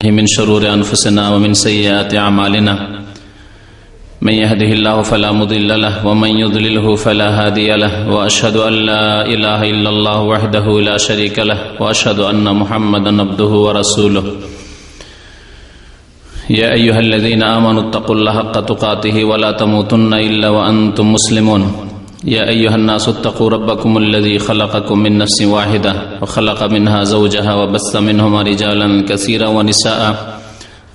من شرور أنفسنا ومن سيئات أعمالنا من يهده الله فلا مضل له ومن يضلله فلا هادي له وأشهد أن لا إله إلا الله وحده لا شريك له وأشهد أن محمدا عبده ورسوله يا أيها الذين آمنوا اتقوا الله حق تقاته ولا تموتن إلا وأنتم مسلمون يا أيها الناس اتقوا ربكم الذي خلقكم من نفس واحدة وخلق منها زوجها وبث منهما رجالا كثيرا ونساء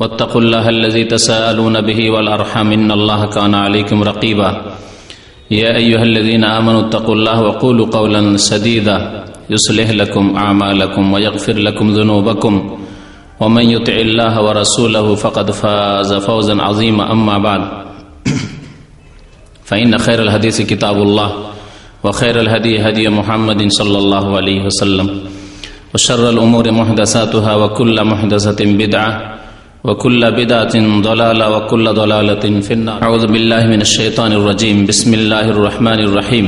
واتقوا الله الذي تساءلون به والأرحام إن الله كان عليكم رقيبا يا أيها الذين آمنوا اتقوا الله وقولوا قولا سديدا يصلح لكم أعمالكم ويغفر لكم ذنوبكم ومن يطع الله ورسوله فقد فاز فوزا عظيما أما بعد فإن خير الحديث كتاب الله وخير الهدي هدي محمد صلى الله عليه وسلم وشر الأمور محدثاتها وكل محدثة بدعة وكل بدعة ضلالة وكل ضلالة في النار أعوذ بالله من الشيطان الرجيم بسم الله الرحمن الرحيم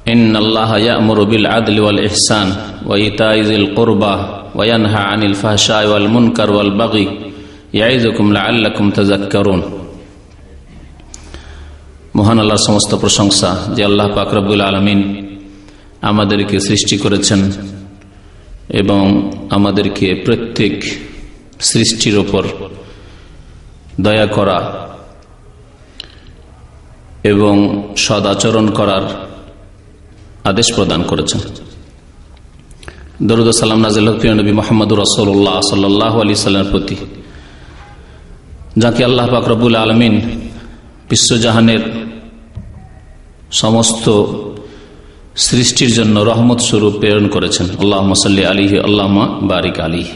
إن الله يأمر بالعدل والإحسان وإيتاء ذي القربى وينهى عن الفحشاء والمنكر والبغي يعظكم لعلكم تذكرون মহান আল্লাহর সমস্ত প্রশংসা যে আল্লাহ পাক রব্বুল আলামিন আমাদেরকে সৃষ্টি করেছেন এবং আমাদেরকে প্রত্যেক সৃষ্টির উপর দয়া করা এবং সদাচরণ করার আদেশ প্রদান করেছেন। দরুদ ও সালাম নাযিল হোক প্রিয় নবী মুহাম্মদুর রাসূলুল্লাহ সাল্লাল্লাহু আলাইহি সাল্লামের প্রতি, যাকে আল্লাহ পাক রব্বুল আলামিন বিশ্বজাহানের সমস্ত সৃষ্টির জন্য রহমত স্বরূপ প্রেরণ করেছেন। আল্লাহুম্মা সাল্লি আলাইহি আল্লাহুম্মা বারিক আলাইহি।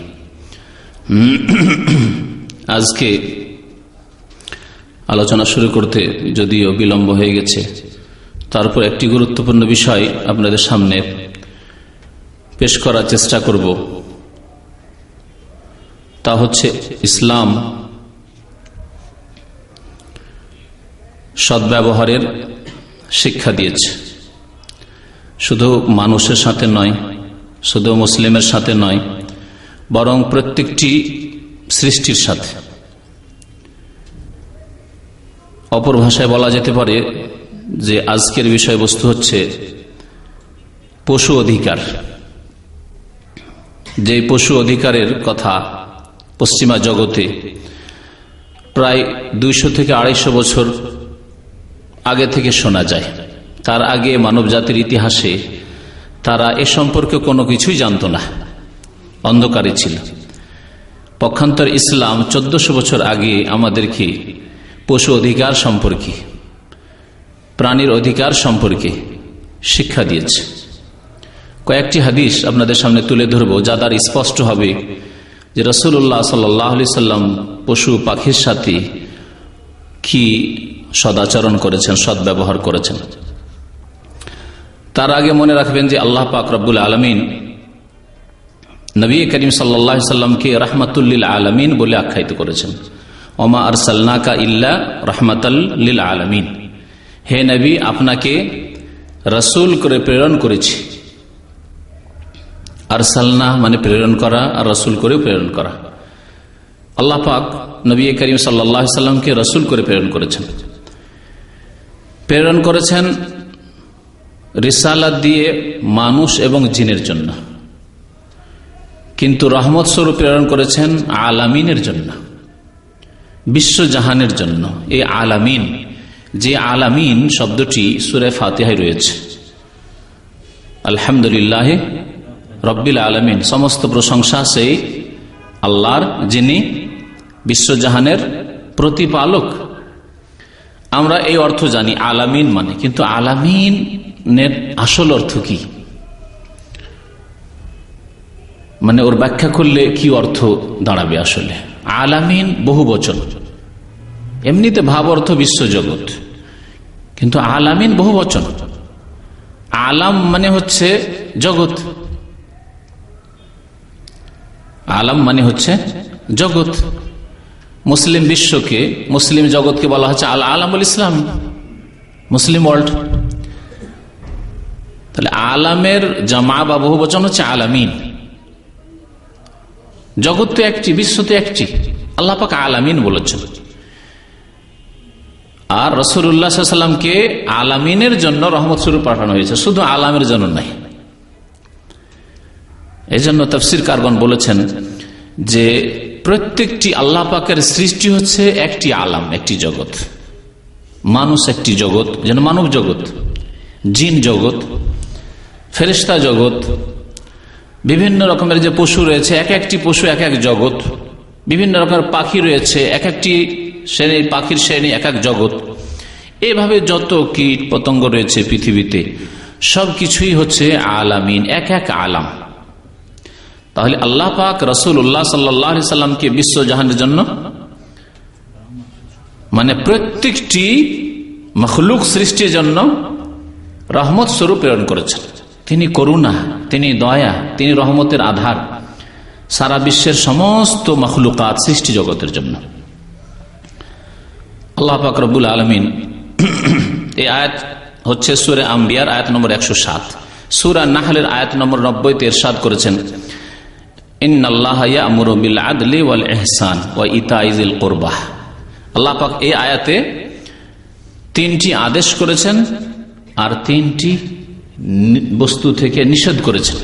আজকে আলোচনা শুরু করতে যদিও বিলম্ব হয়ে গেছে, তারপর একটি গুরুত্বপূর্ণ বিষয় আপনাদের সামনে পেশ করার চেষ্টা করব। তা হচ্ছে ইসলাম সদ্ব্যবহারের শিক্ষা দিয়েছে, শুধু মানুষের সাথে নয়, শুধু মুসলিমের সাথে নয়, বরং প্রত্যেকটি সৃষ্টির সাথে। অপর ভাষায় বলা যেতে পারে যে আজকের বিষয়বস্তু হচ্ছে পশু অধিকার। যে পশু অধিকারের কথা পশ্চিমা জগতে প্রায় 200 থেকে 250 বছর আগে থেকে শোনা যায়। তার আগে মানব জাতির ইতিহাসে তারা এ সম্পর্কে কোনো কিছুই জানত না, অন্ধকারে ছিল। পক্ষান্তর ইসলাম 1400 বছর আগে আমাদেরকে পশু অধিকার সম্পর্কে, প্রাণীর অধিকার সম্পর্কে শিক্ষা দিয়েছে। কয়েকটি হাদিস আপনাদের সামনে তুলে ধরব, যা দ্বারা স্পষ্ট হবে যে রাসূলুল্লাহ সাল্লাল্লাহু আলাইহি সাল্লাম পশু পাখির সাথে কি সদাচরণ করেছেন, সদ্ব্যবহার করেছেন। তার আগে মনে রাখবেন যে আল্লাহ পাক রব্বুল আলামিন নবী করিম সাল্লাল্লাহু আলাইহি সাল্লামকে রাহমাতুল লিল আলামিন বলে আখ্যায়িত করেছেন। ওমা আরসালনাকা ইল্লা রাহমাতাল লিল আলামিন, হে নবী, আপনাকে রাসূল করে প্রেরণ করেছি। আরসালনা মানে প্রেরণ করা, আর রাসূল করে প্রেরণ করা। আল্লাহ পাক নবী করিম সাল্লাল্লাহু আলাইহি সাল্লামকে রাসূল করে প্রেরণ করেছেন। প্রেরণ করেছেন রিসালাত দিয়ে মানুষ এবং জিনের জন্য, কিন্তু রহমত স্বরূপ প্রেরণ করেছেন আলামিনের জন্য, বিশ্বজাহানের জন্য। এই আলামিন, যে আলামিন শব্দটি সূরা ফাতিহায় রয়েছে, আলহামদুলিল্লাহ রব্বিল আলামিন, সমস্ত প্রশংসা সেই আল্লাহর যিনি বিশ্বজাহানের প্রতিপালক। আমরা এই অর্থ জানি আলামিন মানে, কিন্তু আলামিনের আসল অর্থ কি, মানে ওর ব্যাখ্যা করলে কি অর্থ দাঁড়াবে? আসলে আলামিন বহু বচন, এমনিতে ভাব অর্থ বিশ্বজগৎ, কিন্তু আলামিন বহু বচন। আলাম মানে হচ্ছে জগৎ, আলাম মানে হচ্ছে জগৎ। মুসলিম বিশ্বকে, মুসলিম জগৎকে বলা হচ্ছে আল আলামুল ইসলাম, মুসলিম ওয়ার্ল্ড। তাহলে আলামের জামা বা বহু বচন হচ্ছে আলামিন। জগৎ তো একটি, বিশ্ব তো একটি, আল্লাহ পাক আলামিন বলেছেন। আর রাসূলুল্লাহ সাল্লাল্লাহু আলাইহি ওয়াসাল্লামকে আলামিনের জন্য রহমত স্বরূপ পাঠানো হয়েছে, শুধু আলামের জন্য নাই। এই জন্য তাফসীর কারগণ বলেছেন যে প্রত্যেকটি আল্লাহ পাকের সৃষ্টি হচ্ছে একটি আলাম, একটি জগৎ। মানুষ একটি জগৎ, যেন মানব জগৎ, জিন জগৎ, ফেরেশতা জগৎ, বিভিন্ন রকমের যে পশু রয়েছে, এক একটি পশু এক এক জগৎ, বিভিন্ন রকমের পাখি রয়েছে, এক একটি শ্রেণী, পাখির শ্রেণী এক এক জগৎ। এভাবে যত কীট পতঙ্গ রয়েছে পৃথিবীতে সবকিছুই হচ্ছে আলামিন, এক এক আলাম। তাহলে আল্লাহ পাক রাসূলুল্লাহ সাল্লাল্লাহু আলাইহি সাল্লামকে বিশ্বজাহানের জন্য, মানে প্রত্যেকটি মখলুক সৃষ্টির জন্য রহমত স্বরূপ প্রেরণ করেছেন। তিনি করুণা, তিনি দয়া, তিনি রহমতের আধার সারা বিশ্বের সমস্ত মখলুকাত সৃষ্টি জগতের জন্য। আল্লাহ পাক রব্বুল আলামিন এই আয়াত হচ্ছে সূরা আম্বিয়ার আয়াত নম্বর 107, সূরা নাহলের আয়াত নম্বর 90-তে ইরশাদ করেছেন, ইন্নাল্লাহা ইয়া'মুরু বিল আদলি ওয়াল ইহসান ওয়া ইতা'i যিল কুরবা। আল্লাহ পাক এই আয়াতে 3টি আদেশ করেছেন আর 3টি বস্তু থেকে নিষেধ করেছেন।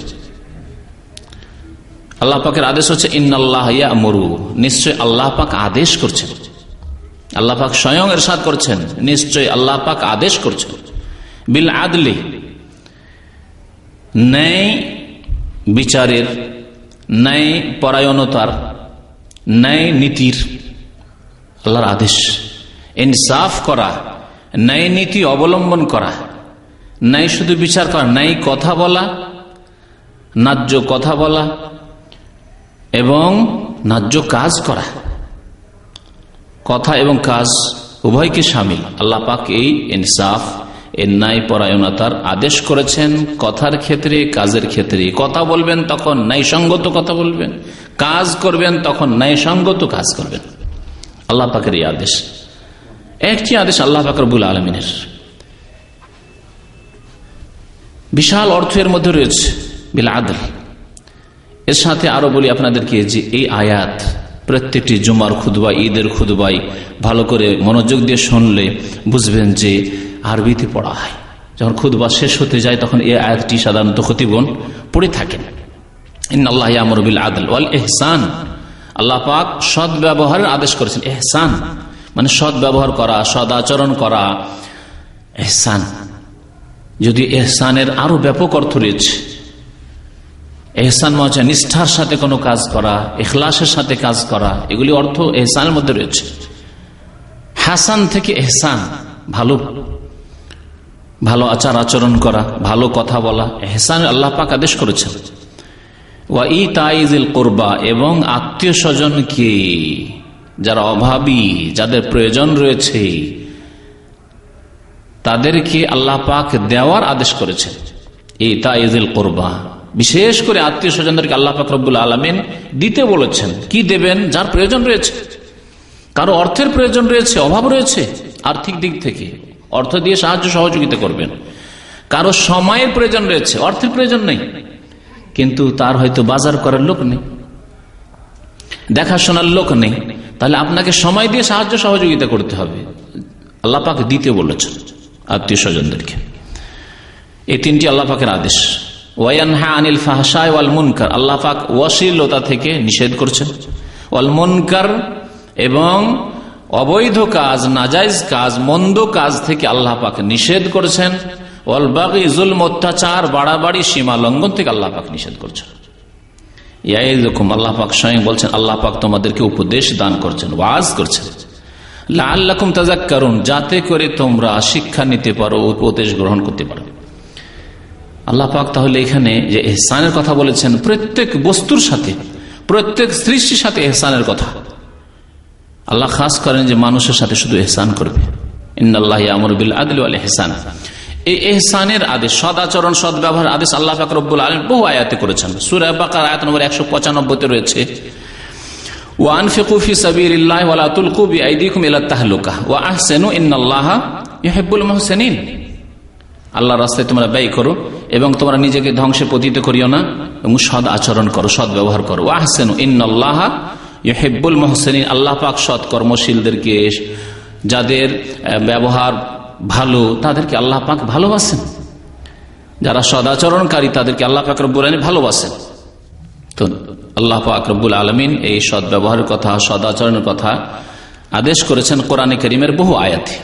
আল্লাহ পাকের আদেশ হচ্ছে ইন্নাল্লাহা ইয়া'মুরু, নিশ্চয় আল্লাহ পাক আদেশ করছেন। আল্লাহ পাক স্বয়ং ইরশাদ করছেন, নিশ্চয় আল্লাহ পাক আদেশ করছেন, বিল আদলি, ন্যায় বিচারের, ন্যায় পরায়ণতার, ন্যায় নীতির আল্লাহর আদেশ। ইনসাফ করা, ন্যায় নীতি অবলম্বন করা, ন্যায় শুধু বিচার করা, ন্যায় কথা বলা, ন্যায্য কথা বলা এবং ন্যায্য কাজ করা। কথা এবং কাজ উভয়কে শামিল। আল্লাহ পাক এই ইনসাফ, এই ন্যায় পরায়ণতার আদেশ করেছেন কথার ক্ষেত্রে, কাজের ক্ষেত্রে। কথা বলবেন তখন ন্যায়সঙ্গত কথা বলবেন, কাজ করবেন তখন ন্যায়সঙ্গত কাজ করবেন। আল্লাহ পাকের এই আদেশ, একটি আদেশ আল্লাহ পাক রব্বুল আলামিনের, বিশাল অর্থের মধ্যে রয়েছে বিল আদল। এর সাথে আরো বলি আপনাদেরকে যে এই আয়াত প্রত্যেকটি জুমার খুতবা, ঈদের খুতবায় ভালো করে মনোযোগ দিয়ে শুনলে বুঝবেন যে আরবিতে পড়া হয়। যখন খুতবা শেষ হতে যায় তখন এই আয়াতটি সাধারণত খতিবগণ পড়ে থাকেন। ইন্নাল্লাহা ইয়া'মুরু বিল আদল ওয়াল ইহসান, আল্লাহ পাক সৎ ব্যবহারের আদেশ করেছেন। ইহসান মানে সৎ ব্যবহার করা, সদ আচরণ করা, ইহসান। যদি ইহসানের আরো ব্যাপক অর্থ রয়েছে। ইহসান মানে নিষ্ঠার সাথে কোনো কাজ করা, ইখলাসের সাথে কাজ করা, এগুলি অর্থ ইহসানের মধ্যে রয়েছে। হাসান থেকে ইহসান, ভালো ভালো আচার আচরণ করা, ভালো কথা বলা, ইহসান আল্লাহ পাক আদেশ করেছেন। ওয়া ইতা'i যিল কুরবা, এবং আত্মীয় স্বজনকে, যারা অভাবী, যাদের প্রয়োজন রয়েছে, তাদেরকে আল্লাহ পাক দেওয়ার আদেশ করেছেন। ইতা'i যিল কুরবা, বিশেষ করে আত্মীয় স্বজনদেরকে আল্লাহ পাক রব্বুল আলামিন দিতে বলেছেন। কি দেবেন? যার প্রয়োজন রয়েছে। কারো অর্থের প্রয়োজন রয়েছে, অভাব রয়েছে আর্থিক দিক থেকে, অর্থ দিয়ে সাহায্য সহযোগিতা করবেন। কারো সময়ের প্রয়োজন রয়েছে, অর্থের প্রয়োজন নেই, কিন্তু তার হয়তো বাজার করার লোক নেই, দেখাশোনার লোক নেই, তাহলে আপনাকে সময় দিয়ে সাহায্য সহযোগিতা করতে হবে। আল্লাহ পাক দিতে বলেছেন আত্মীয় স্বজনদেরকে। এই 3টি আল্লাহ পাকের আদেশ। ওয়ায়ানহা আনিল ফাহশাই ওয়াল মুনকার, আল্লাহ পাক অশ্লীলতা থেকে নিষেধ করছেন। ওয়াল মুনকার, এবং অবৈধ কাজ, নাজায়েজ কাজ, মন্দ কাজ থেকে আল্লাহ পাক নিষেধ করেছেন। ওয়াল বাগি, জুলম, অত্যাচার, বাড়াবাড়ি, সীমা লঙ্ঘন থেকে আল্লাহ পাক নিষেধ করছেন। ইয়াইযুকুম, আল্লাহ পাক স্বয়ং বলছেন, আল্লাহ পাক তোমাদেরকে উপদেশ দান করছেন, ওয়াজ করছেন। লাআল্লাকুম তাযাক্কারুন, যাতে করে তোমরা শিক্ষা নিতে পারো, উপদেশ গ্রহণ করতে পারো। আল্লাহ পাক তাহলে এখানে যে ইহসানের কথা বলেছেন, প্রত্যেক বস্তুর সাথে, প্রত্যেক সৃষ্টির সাথে ইহসানের কথা আল্লাহ খাস করেন যে মানুষের সাথে শুধু ইহসান করবে। ইন্নাল্লাহা ইয়া'মুরু বিল আদলি ওয়াল ইহসান, এই ইহসানের আদেশ, সদাচরণ, সদ ব্যবহারের আদেশ আল্লাহ পাক রব্বুল আলামিন বহু আয়াতে করেছেন। সূরা বাকারা আয়াত নম্বর 195-তে রয়েছে, ওয়া আনফিকু ফি সাবিলিল্লাহি ওয়া লা তুলকু বিআইদিকুম ইলা তাহলুকা ওয়া আহসিনু ইন্নাল্লাহা ইউহিব্বুল মুহসিনিন। আল্লাহর রাস্তায় তোমরা ব্যয় করো এবং তোমরা নিজেকে ধ্বংসে পতিত করিও না, এবং সৎ আচরণ করো, সৎ ব্যবহার করো। আহসেনু ইন্নাল্লাহা ইউহিব্বুল মুহসিনিন, আল্লাহ পাক সৎ কর্মশীলদেরকে, যাদের ব্যবহার ভালো তাদেরকে আল্লাহ পাক ভালোবাসেন। যারা সদাচরণকারী তাদেরকে আল্লাহ পাক রব্বুল আলামিন ভালোবাসেন। তো আল্লাহ পাক রব্বুল আলামিন এই সৎ ব্যবহারের কথা, সদাচরণের কথা আদেশ করেছেন কোরআনে কারীমের বহু আয়াতে।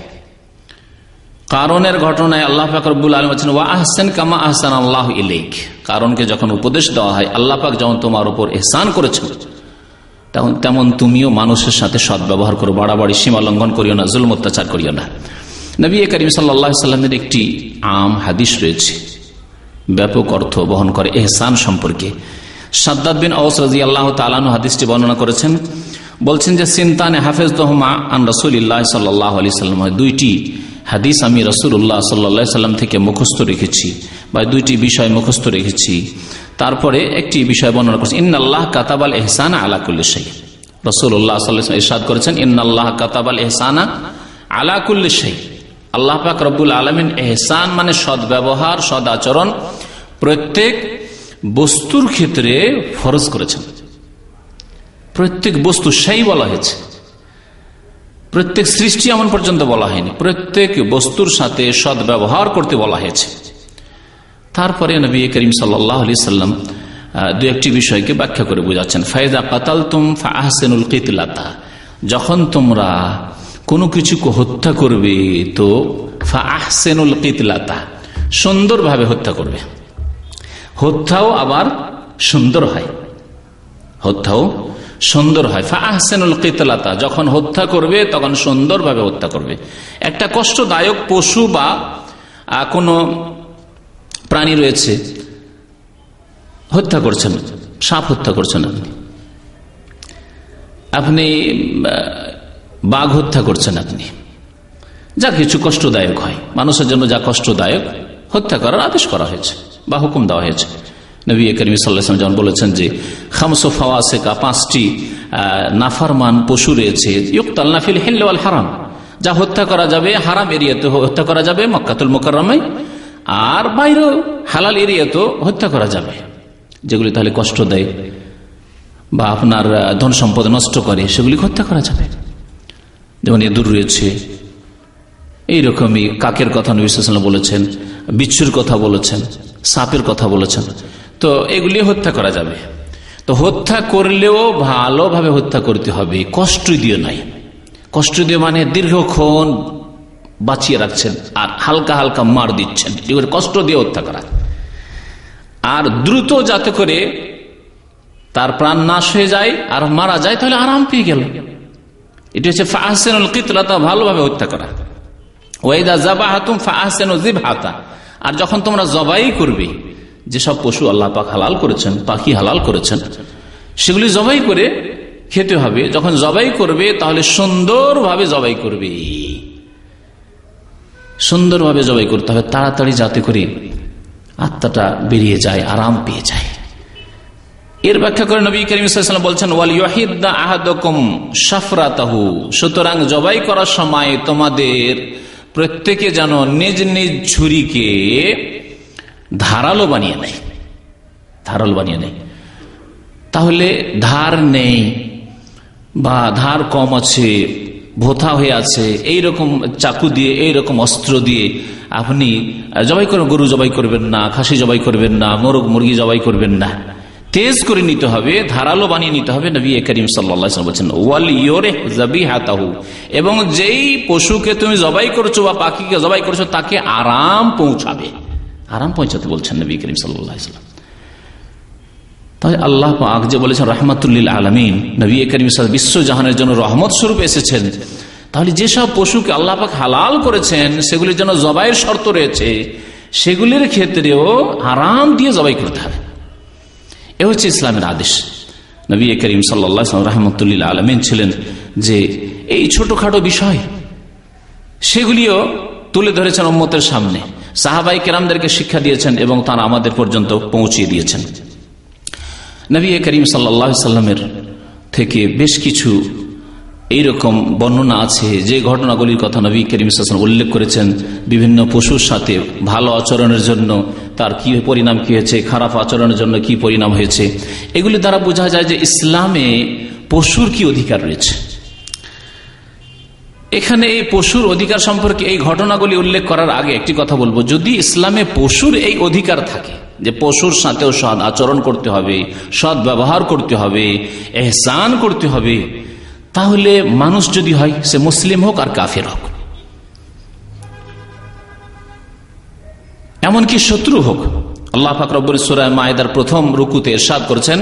কারণের ঘটনায় আল্লাহ পাক রব্বুল আলামিন বলেছেন ওয়া আহসিন কামা আহসানাল্লাহু ইলাইক। কারণকে যখন উপদেশ দেওয়া হয়, আল্লাহ পাক যেমন তোমার উপর ইহসান করেছেন তেমন তুমিও মানুষের সাথে সৎ ব্যবহার করো, বাড়াবাড়ি সীমা লঙ্ঘন করিও না, জুলম অত্যাচার করিও না। নবী করিম সাল্লাল্লাহু আলাইহি সাল্লামের একটি আম হাদিস রয়েছে, ব্যাপক অর্থ বহন করে ইহসান সম্পর্কে। সাদ্দাদ বিন আওস রাদিয়াল্লাহু তাআলা আনহু হাদিসটি বর্ণনা করেছেন, বলছেন যে সিনতানে হাফিজতুহুমা আন রাসূলিল্লাহ সাল্লাল্লাহু আলাইহি সাল্লাম, দুইটি হাদিস আমি রাসূলুল্লাহ সাল্লাল্লাহু আলাইহি সাল্লাম থেকে মুখস্থ রেখেছি, বা দুইটি বিষয় মুখস্থ রেখেছি। তারপরে একটি বিষয় বর্ণনা করেছেন, ইন্নাল্লাহ কাতাবাল ইহসানা আলা কুল্লি শাই। রাসূলুল্লাহ সাল্লাল্লাহু আলাইহি ওয়াসাল্লাম ইরশাদ করেছেন, ইন্নাল্লাহ কাতাবাল ইহসানা আলা কুল্লি শাই। আল্লাহ পাক রব্বুল আলামিন ইহসান মানে সৎ ব্যবহার, সৎ আচরণ প্রত্যেক বস্তুর ক্ষেত্রে ফরজ করেছেন। প্রত্যেক বস্তু সেই বলা হয়েছে, প্রত্যেক সৃষ্টি এমন পর্যন্ত বলা হয়নি, প্রত্যেক বস্তুর সাথে সৎ ব্যবহার করতে বলা হয়েছে। তারপরে নবী করিম সাল্লাল্লাহু আলাইহি সাল্লাম দু একটি বিষয়কে ব্যাখ্যা করে বোঝাচ্ছেন। ফাইজা কাতালতুম ফাআহসিনুল কিতলাতা, যখন তোমরা কোনো কিছুকে হত্যা করবে তো ফাআহসিনুল কিতলাতা, সুন্দরভাবে হত্যা করবে। হত্যাও আবার সুন্দর হয়, হত্যাও সুন্দর হয়। ফাআহসিনুল কিতলাতা, যখন হত্যা করবে তখন সুন্দরভাবে হত্যা করবে। একটা কষ্টদায়ক পশু বা কোনো প্রাণী রয়েছে, হত্যা করছেন, সাপ হত্যা করছেন, আপনি বাঘ হত্যা করছেন, আপনি যা কিছু কষ্টদায়ক হয় মানুষের জন্য, যা কষ্টদায়ক হত্যা করার আদেশ করা হয়েছে বা হুকুম দেওয়া হয়েছে। নবী করিম সাল্লাল্লাহু আলাইহি ওয়াসাল্লাম যেমন বলেছেন যে খামসু ফাওয়াসিকা, পাঁচটি নাফরমান পশু রয়েছে, ইউকতালনা ফিল হিল ওয়াল হারাম, যা হত্যা করা যাবে হারাম এরিয়াতে হত্যা করা যাবে, মক্কাতুল মুকাররমায়, আর বাইরে হালাল এরিয়াতে হত্যা করা যাবে। যেগুলি তাহলে কষ্ট দেয় বা আপনার ধন সম্পদ নষ্ট করে সেগুলি হত্যা করা যাবে। যেমন ইঁদুর রয়েছে, এইরকমই কাকের কথা নবী সাল্লাল্লাহু আলাইহি ওয়াসাল্লাম বলেছেন, বিচ্ছুর কথা বলেছেন, সাপের কথা বলেছেন, তো এগুলি হত্যা করা যাবে। তো হত্যা করলেও ভালোভাবে হত্যা করতে হবে, কষ্ট দিয়ে নাই। কষ্ট দিয়ে মানে দীর্ঘক্ষণ বাঁচিয়ে রাখছেন আর হালকা হালকা মার দিচ্ছেন, এগুলো কষ্ট দিয়ে হত্যা করা। আর দ্রুত যাতে করে তার প্রাণ নাশ হয়ে যায় আর মারা যায়, তাহলে আরাম পেয়ে গেল। এটা হচ্ছে ফাআহসিনুল কিতলাতা, ভালোভাবে হত্যা করা। ওয়াইদা যাবাহাতুম ফাআহসিনু যিবহাতা, আর যখন তোমরা জবাই করবে, যেসব পশু আল্লাহ পাক হালাল করেছেন, পাখি হালাল করেছেন, সেগুলি জবাই করে খেতে হবে। যখন জবাই করবে তাহলে সুন্দরভাবে জবাই করবে, সুন্দরভাবে জবাই করতে হবে, তাড়াতাড়ি যাতে করে আত্মাটা বেরিয়ে যায়, আরাম পেয়ে যায়। এর ব্যাখ্যা করে নবী করিম সাল্লাল্লাহু আলাইহি ওয়াসাল্লাম বলছেন ওয়াল ইউহিদ্দা আহাদুকুম শাফরাতাহু, সুতরাং জবাই করার সময় তোমাদের প্রত্যেকে যেন নিজ নিজ ছুরিকে ধারালো বানিয়ে নেয়, ধারালো বানিয়ে নেয়। তাহলে ধার নেই বা ধার কম আছে, ভোথা হয়ে আছে, এইরকম চাকু দিয়ে, এইরকম অস্ত্র দিয়ে আপনি জবাই করবেন। গরু জবাই করবেন না, খাসি জবাই করবেন না, মোরগ মুরগি জবাই করবেন না, তেজ করে নিতে হবে, ধারালো বানিয়ে নিতে হবে। নবী করিম সাল্লাল্লাহু আলাইহি ওয়াসাল্লাম বলেছেন ওয়াল ইউরিহ যাবিহাতাহু, এবং যেই পশুকে তুমি জবাই করছো বা পাখিকে জবাই করছো তাকে আরাম পৌঁছাবে, আরাম পৌঁছাতে বলছেন নবী করিম সাল্লাল্লাহু আলাইহি ওয়াসাল্লাম। তাহলে আল্লাহ পাক যে বলেছেন রাহমাতুল লিল আলামিন, নবী করিম সাল্লাল্লাহু বিশ্বজাহানের জন্য রহমত স্বরূপ এসেছেন, তাহলে যেসব পশুকে আল্লাহ পাক হালাল করেছেন সেগুলির জন্য জবাইয়ের শর্ত রয়েছে, সেগুলির ক্ষেত্রেও আরাম দিয়ে জবাই করতে হবে। এ হচ্ছে ইসলামের আদেশ। নবী করিম সাল্লাল্লাহু আলাইহি ওয়াসাল্লাম রাহমাতুল লিল আলামিন ছিলেন যে এই ছোটখাটো বিষয় সেগুলিও তুলে ধরেছেন উম্মতের সামনে, সাহাবায়ে কেরামদেরকে শিক্ষা দিয়েছেন এবং তারা আমাদের পর্যন্ত পৌঁছিয়ে দিয়েছেন। নবী করিম সাল্লাল্লাহু আলাইহি ওয়াসাল্লামের থেকে বেশ কিছু এইরকম বর্ণনা আছে যে ঘটনাগুলির কথা নবী করিম সাল্লাল্লাহু আলাইহি ওয়াসাল্লাম উল্লেখ করেছেন। বিভিন্ন পশুর সাথে ভালো আচরণের জন্য তার কি পরিণাম কি হয়েছে, খারাপ আচরণের জন্য কি পরিণাম হয়েছে, এগুলি দ্বারা বোঝা যায় যে ইসলামে পশুর কি অধিকার রয়েছে। এখানে এই পশুর অধিকার সম্পর্কে এই ঘটনাগুলি উল্লেখ করার আগে একটি কথা বলবো, যদি ইসলামে পশুর এই অধিকার থাকে যে পশুর সাথেও সৎ আচরণ করতে হবে, সৎ ব্যবহার করতে হবে, ইহসান করতে হবে, তাহলে মানুষ যদি হয় সে মুসলিম হোক আর কাফের হোক, এমনকি শত্রু হোক, আল্লাহ পাক রব্বুল সূরা মায়েদার প্রথম রুকুতে ইরশাদ করেছেন,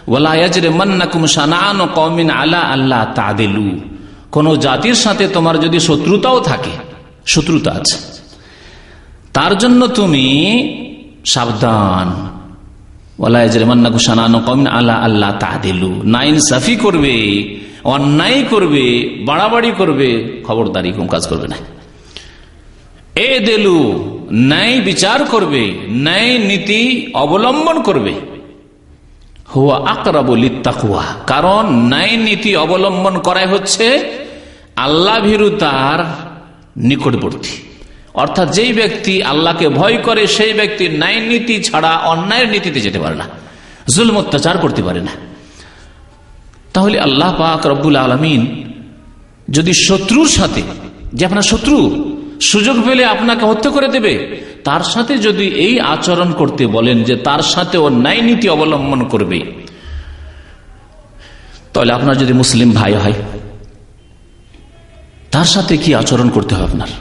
ওয়ালা ইয়াজরিমান্নাকুম শানাআনু কওমিন আলা আল্লা তা'দিলু, কোন জাতির সাথে তোমার যদি শত্রুতাও থাকে, শত্রুতা আছে, তার জন্য তুমি সাবধান। ওয়ালা ইয়াজরিমান্নাকুম শানাআনু কওমিন আলা আল্লা তা'দিলু, নাইনসাফি করবে, অন্যায় করবে, বাড়াবাড়ি করবে, খবরদারি কোন কাজ করবে না। এ দেলু, ন্যায় বিচার করবে, ন্যায় নীতি অবলম্বন করবে। হুয়া আকরাবু লিত্তাকওয়া, কারণ ন্যায় নীতি অবলম্বন করাই হচ্ছে আল্লাহ ভীরুতার নিকটবর্তী। অর্থাৎ যেই ব্যক্তি আল্লাহকে ভয় করে সেই ব্যক্তি ন্যায় নীতি ছাড়া অন্যায়ের নীতিতে যেতে পারে না, জুলম অত্যাচার করতে পারে না। তাহলে আল্লাহ পাক রব্বুল আলামিন যদি শত্রুর সাথে, যে আপনার শত্রু সুযোগ পেলে আপনাকে হত্যা করে দেবে, তার সাথে যদি এই আচরণ করতে বলেন যে তার সাথে ও ন্যায় নীতি অবলম্বন করবে, তাহলে আপনার যদি মুসলিম ভাই হয় তার সাথে কি আচরণ করতে হবে, আপনার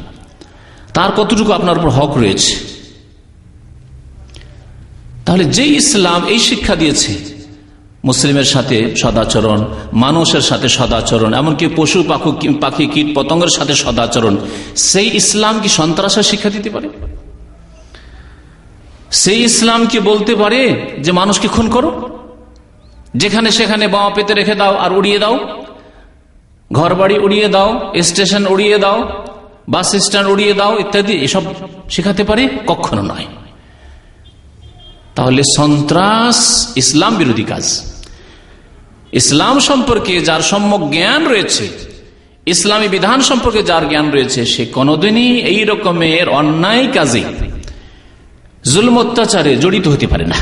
তার কতটুকু আপনার উপর হক রয়েছে। তাহলে যে ইসলাম এই শিক্ষা দিয়েছে মুসলিমের সাথে সদাচরণ, মানুষের সাথে সদাচরণ, এমনকি পশু পাখি কীট পতঙ্গের সাথে সদাচরণ, সেই ইসলাম কি সন্ত্রাসের শিক্ষা দিতে পারে? সেই ইসলাম কি বলতে পারে যে মানুষকে খুন করো, যেখানে সেখানে বোমা পেতে রেখে দাও আর উড়িয়ে দাও, ঘর বাড়ি উড়িয়ে দাও, স্টেশন উড়িয়ে দাও, বাস স্ট্যান্ড উড়িয়ে দাও ইত্যাদি, এসব শেখাতে পারে? কখনো নয়। তাহলে সন্ত্রাস ইসলাম বিরোধী কাজ। ইসলাম সম্পর্কে যার সম্যক জ্ঞান রয়েছে, ইসলামী বিধান সম্পর্কে যার জ্ঞান রয়েছে, সে কোনোদিনই এই রকমের অন্যায় কাজে, জুলম অত্যাচারে জড়িত হতে পারে না।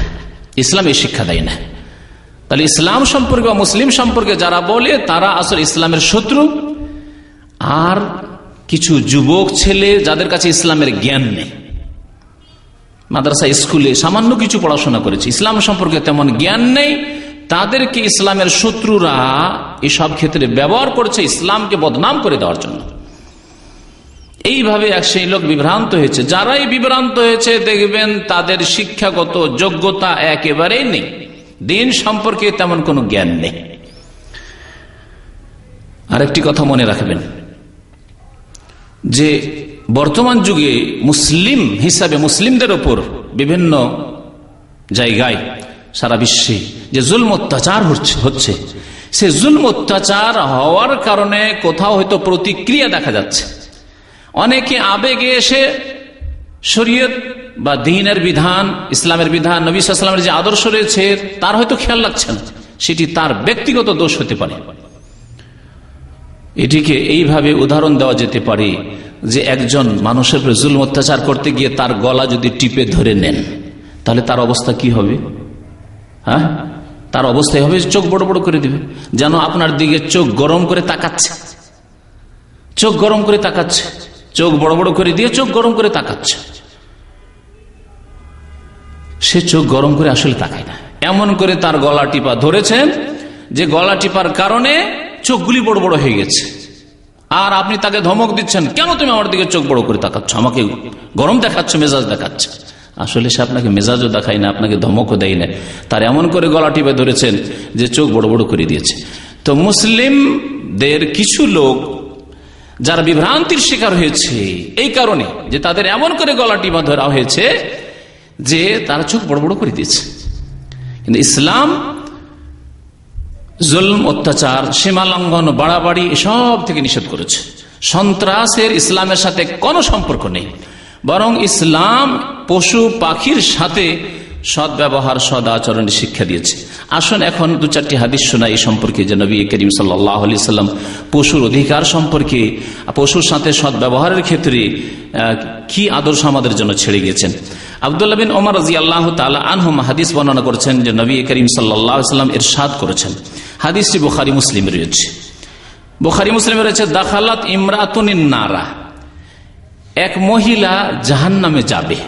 ইসলাম এই শিক্ষা দেয় না। তাহলে ইসলাম সম্পর্কে বা মুসলিম সম্পর্কে যারা বলে তারা আসলে ইসলামের শত্রু। আর কিছু যুবক ছেলে যাদের কাছে ইসলামের জ্ঞান নেই, মাদ্রাসা স্কুলে সামান্য কিছু পড়াশোনা করেছে, ইসলাম সম্পর্কে তেমন জ্ঞান নেই, তাদেরকে ইসলামের শত্রুরা এসব ক্ষেত্রে ব্যবহার করছে ইসলামকে বদনাম করে দেওয়ার জন্য। এইভাবে এক সেই লোক বিভ্রান্ত হয়েছে। যারাই বিভ্রান্ত হয়েছে দেখবেন তাদের শিক্ষাগত যোগ্যতা একেবারেই নেই, দিন সম্পর্কে তেমন কোনো জ্ঞান নেই। আরেকটি কথা মনে রাখবেন যে বর্তমান যুগে মুসলিম হিসাবে মুসলিমদের ওপর বিভিন্ন জায়গায় সারা বিশ্বে যে জুলম অত্যাচার হচ্ছে, সে জুলম অত্যাচার হওয়ার কারণে কোথাও হয়তো প্রতিক্রিয়া দেখা যাচ্ছে। অনেকে আবেগে এসে শরীয়ত বা দ্বীনের বিধান, ইসলামের বিধান, নবী সাল্লাল্লাহু আলাইহি ওয়াসাল্লামের যে আদর্শ রয়েছে তার হয়তো খেয়াল রাখছেন, সেটি তার ব্যক্তিগত দোষ হতে পারে। এটিকে এইভাবে উদাহরণ দেওয়া যেতে পারে যে একজন মানুষের উপর জুলম অত্যাচার করতে গিয়ে তার গলা যদি টিপে ধরে নেন, তাহলে তার অবস্থা কি হবে? হ্যাঁ, তার অবস্থায় হবে চোখ বড় বড় করে দিবে, যেন আপনার দিকে চোখ গরম করে তাকাচ্ছে, চোখ গরম করে তাকাচ্ছে, চোখ বড় বড় করে দিয়ে চোখ গরম করে তাকাচ্ছে। সে চোখ গরম করে আসলে তাকায় না, এমন করে তার গলা টিপা ধরেছেন যে গলা টিপার কারণে চোখগুলি বড় বড় হয়ে গেছে। আর আপনি তাকে ধমক দিচ্ছেন, কেন তুমি আমার দিকে চোখ বড় করে তাকাচ্ছ, আমাকে গরম দেখাচ্ছ, মেজাজ দেখাচ্ছ। আসলে সে আপনাকে মেজাজও দেখায় না, আপনাকে ধমকও দেয় না, তার এমন করে গলা টিপে ধরেছেন যে চোখ বড় বড় করে দিয়েছে। তো মুসলিমদের কিছু লোক যারা বিভ্রান্তির শিকার হয়েছে এই কারণে যে তাদের এমন করে গলা টিপা ধরা হয়েছে যে তারা চোখ বড় বড় করে দিয়েছে। কিন্তু ইসলাম জুলম অত্যাচার, সীমা লঙ্ঘন, বাড়াবাড়ি এসব থেকে নিষেধ করেছে। সন্ত্রাসের ইসলামের সাথে কোনো সম্পর্ক নেই, বরং ইসলাম পশু পাখির সাথে সৎ ব্যবহার সদ আচরণের শিক্ষা দিয়েছে। আসুন এখন দু চারটি হাদিস শোনা এই সম্পর্কে, যে নবী করিম সাল্লাল্লাহু আলাইহি সাল্লাম পশুর অধিকার সম্পর্কে, পশুর সাথে সৎ ব্যবহারের ক্ষেত্রে কি আদর্শ আমাদের জন্য ছেড়ে গেছেন। আব্দুল্লাহ বিন ওমর রাদিয়াল্লাহু তাআলা আনহুমা হাদিস বর্ণনা করেছেন যে নবী করিম সাল্লাল্লাহু আলাইহি সাল্লাম ইরশাদ করেছেন, হাদিসটি বুখারী মুসলিমে রয়েছে। বুখারী মুসলিমে রয়েছে, দাখালাত ইমরাতুনিন নারা, এক মহিলা জাহান্নামে যাবে,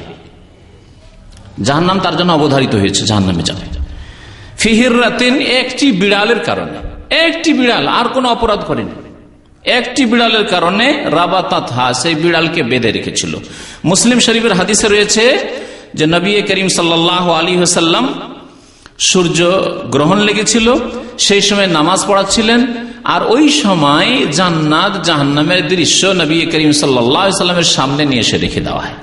জাহান্নাম তার জন্য অবধারিত হয়েছে, জাহান্নামে যাবে। ফিহিরাতিন, একটি বিড়ালের কারণে, একটি বিড়াল, আর কোনো অপরাধ করেনি, একটি বিড়ালের কারণে রাবাতাতহা, সেই বিড়ালকে বেঁধে রেখেছিল। মুসলিম শরীফের হাদিসে রয়েছে যে নবী করিম সাল্লাল্লাহু আলাইহি ওয়াসাল্লাম সূর্য গ্রহণ লেগেছিল, সেই সময় নামাজ পড়াচ্ছিলেন, আর ওই সময় জান্নাত জাহান্নামের দৃশ্য নবী করিম সাল্লাল্লাহু আলাইহি ওয়াসাল্লামের সামনে নিয়ে এসে রেখে দেওয়া হয়।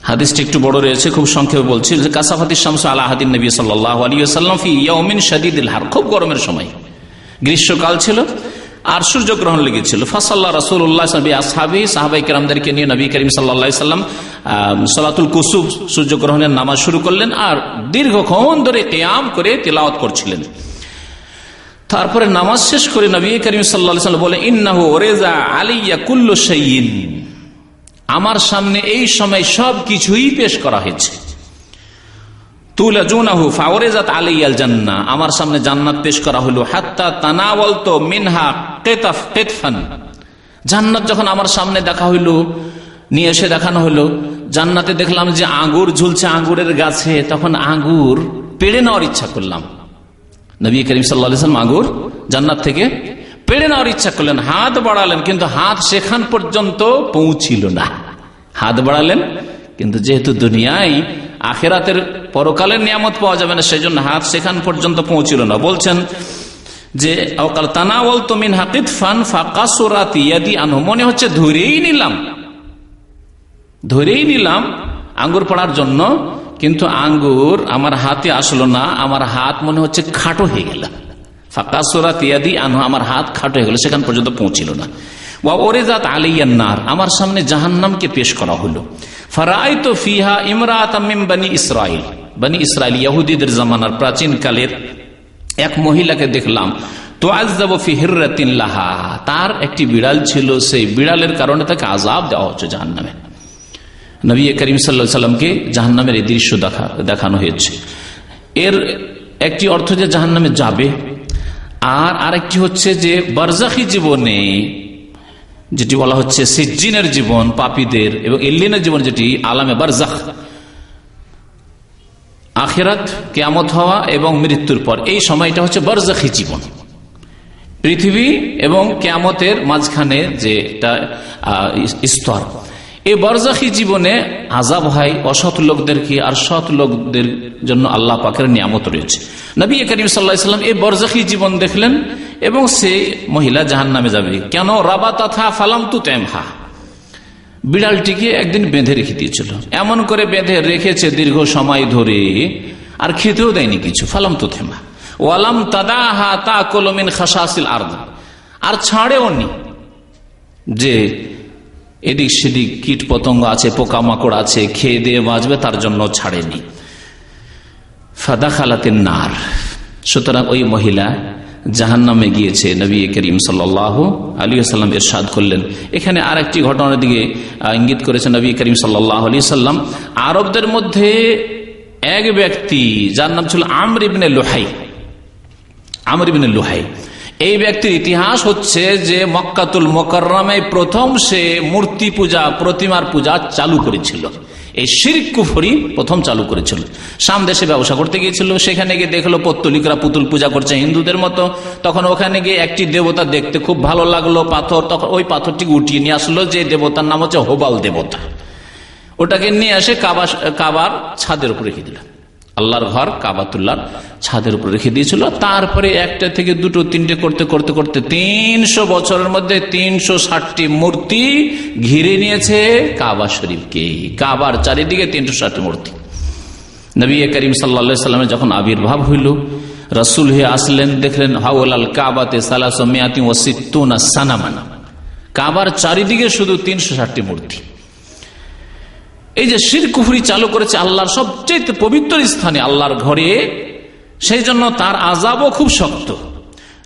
হাদিসটি একটু বড় রয়েছে, খুব সংক্ষেপে বলছি। কাসাফাতিশ শামসু আলা আহাদিন নবী সাল্লাল্লাহু আলাইহি ওয়াসাল্লাম ফি ইয়াউমিন শাদীদিল হার, খুব গরমের সময়, গ্রীষ্মকাল ছিল আর সূর্যগ্রহণ লেগেছিল। ফাসাল্লা রাসূলুল্লাহ আসহাবি, সাহাবায়ে কেরামদেরকে নিয়ে নবী করিম সাল্লাল্লাহু আলাইহি ওয়াসাল্লাম সালাতুল কুসুফ, সূর্যগ্রহণের নামাজ শুরু করলেন, আর দীর্ঘক্ষণ ধরে কিয়াম করে তিলাওয়াত করছিলেন। তারপরে নামাজ শেষ করে নবী করিম সাল্লাল্লাহু আলাইহি ওয়াসাল্লাম বলে, ইন্নাহু ওরিজা আলাইয়া কুল্লু শাইইন, আমার সামনে এই সময় সব কিছুই পেশ করা হয়েছে। তুলাজুনাহু ফাওরিজাত আলাইয়াল জান্নাহ, আমার সামনে জান্নাত পেশ করা হলো। হাত্তা তানাওয়ালতু মিনহা কিতফান, জান্নাত যখন আমার সামনে দেখা হইল, নিয়ে এসে দেখানো হলো, জান্নাতে দেখলাম যে আঙ্গুর ঝুলছে আঙ্গুরের গাছে, তখন আঙ্গুর পেড়ে নেওয়ার ইচ্ছা করলাম। নবী করিম সাল্লাল্লাহু আলাইহি ওয়াসাল্লাম আঙ্গুর জান্নাত থেকে পেড়ে নেওয়ার ইচ্ছা করলেন, হাত বাড়ালেন, কিন্তু হাত সেখান পর্যন্ত পৌঁছিল না। হাত বাড়ালেন, কিন্তু যেহেতু দুনিয়ায় আখিরাতের পরকালের নিয়ামত পাওয়া যাবে না, সেজন্য হাত সেখান পর্যন্ত পৌঁছিল না। বলছেন যে তানাওয়ালতু মিনহা কিতফান ফাকাসুরাত ইয়াদি আনহু, মনে হচ্ছে ধরেই নিলাম আঙ্গুর পড়ার জন্য, কিন্তু আঙ্গুর আমার হাতে আসলো না, আমার হাত মনে হচ্ছে খাটো হয়ে গেল। ফাকাসুরাত ইয়াদি আনহু, আমার হাত খাটো হয়ে গেল, সেখান পর্যন্ত পৌঁছিল না। ওয়া ওরিজাত আলাইয়ান নার, আমার সামনে জাহান্নামকে পেশ করা হলো। ফারাআইতু ফিহা ইমরাআতাম মিন বনি ইসরাইল, বনি ইসরাইল ইহুদিদের জামানার প্রাচীন কালের এক মহিলাকে দেখলাম। তুআযযাবু ফি হিররাতিন লাহা, তার একটি বিড়াল ছিল, সেই বিড়ালের কারণে তাকে আযাব দেওয়া হচ্ছে জাহান্নামে। নবী করিম সাল্লাল্লাহু আলাইহি ওয়াসাল্লামকে জাহান্নামের এই দৃশ্য দেখানো হয়েছে। এর একটি অর্থ যে জাহান্নামে যাবে, আর আরেকটি হচ্ছে যে বারজাখী জীবনে যেটি বলা হচ্ছে সিজ্জিনের জীবন পাপীদের, এবং ইল্লিনের জীবন যেটি আলামে বারজাখ, আখিরাত, কিয়ামত হওয়া এবং মৃত্যুর পর, এই সময়টা হচ্ছে বারজাখী জীবন। পৃথিবী এবং কিয়ামতের মাঝখানে যে একটা স্তর, এই বারজাখী জীবনে আযাব হয় অসৎ লোকদেরকে, আর সৎ লোকদের জন্য আল্লাহ পাকের নিয়ামত রয়েছে। নবী করিম সাল্লাল্লাহু আলাইহি ওয়াসাল্লাম এই বারজাখী জীবন দেখলেন, এবং সেই মহিলা জাহান্নামে যাবে। কেন? রাবাতাথা ফালাম তুতামহা, বিড়ালটিকে একদিন বেঁধে রেখে দিয়েছিল, এমন করে বেঁধে রেখেছে দীর্ঘ সময় ধরে, আর খেতেও দেয়নি কিছু। ফালাম তুতামহা ওয়ালাম তাদাহা তাকুলু মিন খাসাসিল আরদ, আর ছাড়েও নি, যে এদিক সেদিক কীট পতঙ্গ আছে, পোকামাকড় আছে, খেয়ে দিয়ে বাঁচবে, তার জন্য ছাড়েনি। ফাদাখালাতিন নার, সুতরাং ওই মহিলা জাহান্নামে গিয়েছে। নবী করিম সাল্লাল্লাহু আলাইহি ওয়াসাল্লাম ইরশাদ করলেন। এখানে আরেকটি ঘটনার দিকে ইঙ্গিত করেছেন নবী করিম সাল্লাল্লাহু আলাইহি ওয়াসাল্লাম। আরবদের মধ্যে এক ব্যক্তি যার নাম ছিল আমর ইবনে লুহাই, আমর ইবনে লুহাই, এই ব্যক্তির ইতিহাস হচ্ছে যে মক্কাতুল মুকাররমায় প্রথম সে মূর্তি পূজা, প্রতিমার পূজা চালু করেছিল। এই শিরক কুফরি প্রথম চালু করেছিল। শাম দেশে ব্যবসা করতে গিয়েছিল, সেখানে গিয়ে দেখলো পত্তলিকরা পুতুল পূজা করছে হিন্দুদের মতো। তখন ওখানে গিয়ে একটি দেবতা দেখতে খুব ভালো লাগলো, পাথর, তখন ওই পাথরটি উঠিয়ে নিয়ে আসলো, যে দেবতার নাম হচ্ছে হোবাল দেবতা। ওটাকে নিয়ে আসে কাবার ছাদের উপর রেখে দিল, আল্লাহর ঘর কাবাতুল্লাহর ছাদের উপর রেখে দিয়েছিল। তারপরে একটা থেকে দুটো তিনটে করতে করতে করতে 300 বছরের মধ্যে 360টি মূর্তি ঘিরে নিয়েছে কাবা শরীফকে। কাবার চারিদিকে 360টি মূর্তি। নবী করিম সাল্লাল্লাহু আলাইহি সাল্লামের যখন আবির্ভাব হইল, রাসূল হয়ে আসলেন, দেখলেন হাওলাল কাবাতে 360 সানামান, কাবার চারিদিকে শুধু 360টি মূর্তি। এই যে শিরক কুফরি চালু করেছে আল্লাহর সবচেয়ে পবিত্র স্থানে, আল্লাহর ঘরে, সেই জন্য তার আযাবও খুব শক্ত।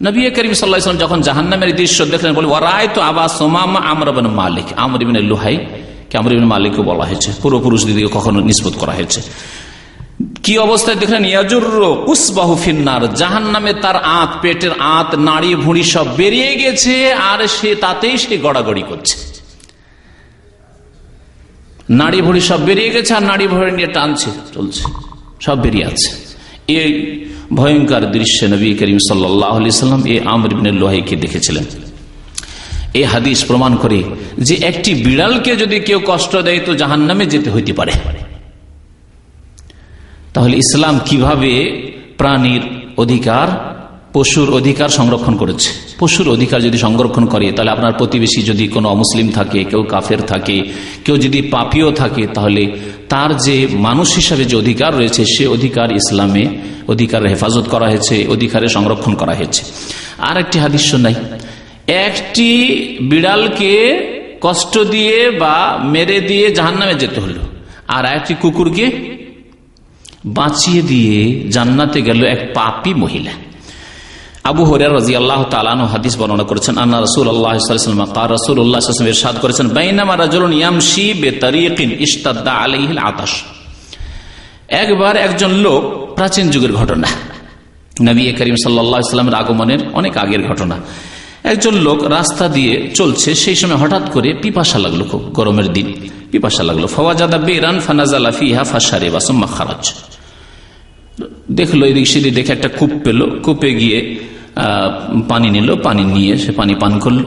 নবী করিম সাল্লাল্লাহু আলাইহি ওয়াসাল্লাম যখন জাহান্নামের দৃশ্য দেখলেন, বলে ওয়ারাইতু আবা সুমামা আমর ইবনে মালিক, আমর ইবনে লুহাই কে আমর ইবনে মালিকও বলা হয়েছে, পূর্বপুরুষ দিকে কখনো নিসবত করা হয়েছে। কি অবস্থায় দেখলেন? ইয়াজুররু উসবাহু ফিন্নার, জাহান্নামে তার আঁত, পেটের আঁত, নাড়ি ভুঁড়ি সব বেরিয়ে গেছে, আর সে তাতেই সে গড়াগড়ি করছে। নাড়ি ভুঁড়ি সব বেরিয়ে গেছে আর নাড়ি ভুঁড়ি নিয়ে টানছে, চলছে, সব বেরিয়ে আছে। এই ভয়ঙ্কর দৃশ্যে নবী করিম সাল্লাল্লাহু আলাইহি সাল্লাম এই আমর ইবনে লুহাইকে দেখেছিলেন। এই হাদিস প্রমাণ করে যে একটি বিড়ালকে যদি কেউ কষ্ট দেয় তো জাহান্নামে যেতে হইতে পারে। তাহলে ইসলাম কিভাবে প্রাণীর অধিকার, পশুর অধিকার সংরক্ষণ করেছে? পশুর অধিকার যদি সংরক্ষণ করে, তাহলে আপনার প্রতিবেশী যদি কোনো অমুসলিম থাকে, কেউ কাফের থাকে, কেউ যদি পাপীও থাকে, তাহলে তার যে মানুষ হিসাবে যে অধিকার রয়েছে, সে অধিকার ইসলামে অধিকারের হেফাজত করা হয়েছে, অধিকারের সংরক্ষণ করা হয়েছে। আর একটি হাদিস শোনাই, একটি বিড়ালকে কষ্ট দিয়ে বা মেরে দিয়ে জাহান্নামে যেতে হলো, আর একটি কুকুরকে বাঁচিয়ে দিয়ে জান্নাতে গেল এক পাপী মহিলা। আবু হুরায়রা রাদিয়াল্লাহু তাআলা আনহু হাদিস বর্ণনা করেছেন, আন্না রাসূলুল্লাহ সাল্লাল্লাহু আলাইহি ওয়াসাল্লাম قال রাসূলুল্লাহ সাল্লাল্লাহু আলাইহি ওয়াসাল্লাম ইরশাদ করেছেন, বাইনামা রাজুলুন ইয়ামশি বিতারিকিন ইশতাদ্দা আলাইহিল আতাশ। একবার একজন লোক, প্রাচীন যুগের ঘটনা, নবী করিম সাল্লাল্লাহু আলাইহি ওয়াসাল্লামের আগমনের অনেক আগের ঘটনা। একজন লোক রাস্তা দিয়ে চলছে, সেই সময় হঠাৎ করে পিপাসা লাগলো, খুব গরমের দিন পিপাসা লাগলো। ফাওয়াজাদা বিরান ফানাজালা ফিহা ফাশারিবা সুম্মা খারাজ। দেখলো এদিক সেদিক, দেখে একটা কূপ পেল, কূপে গিয়ে পানি নিল, পানি নিয়ে সে পানি পান করলো,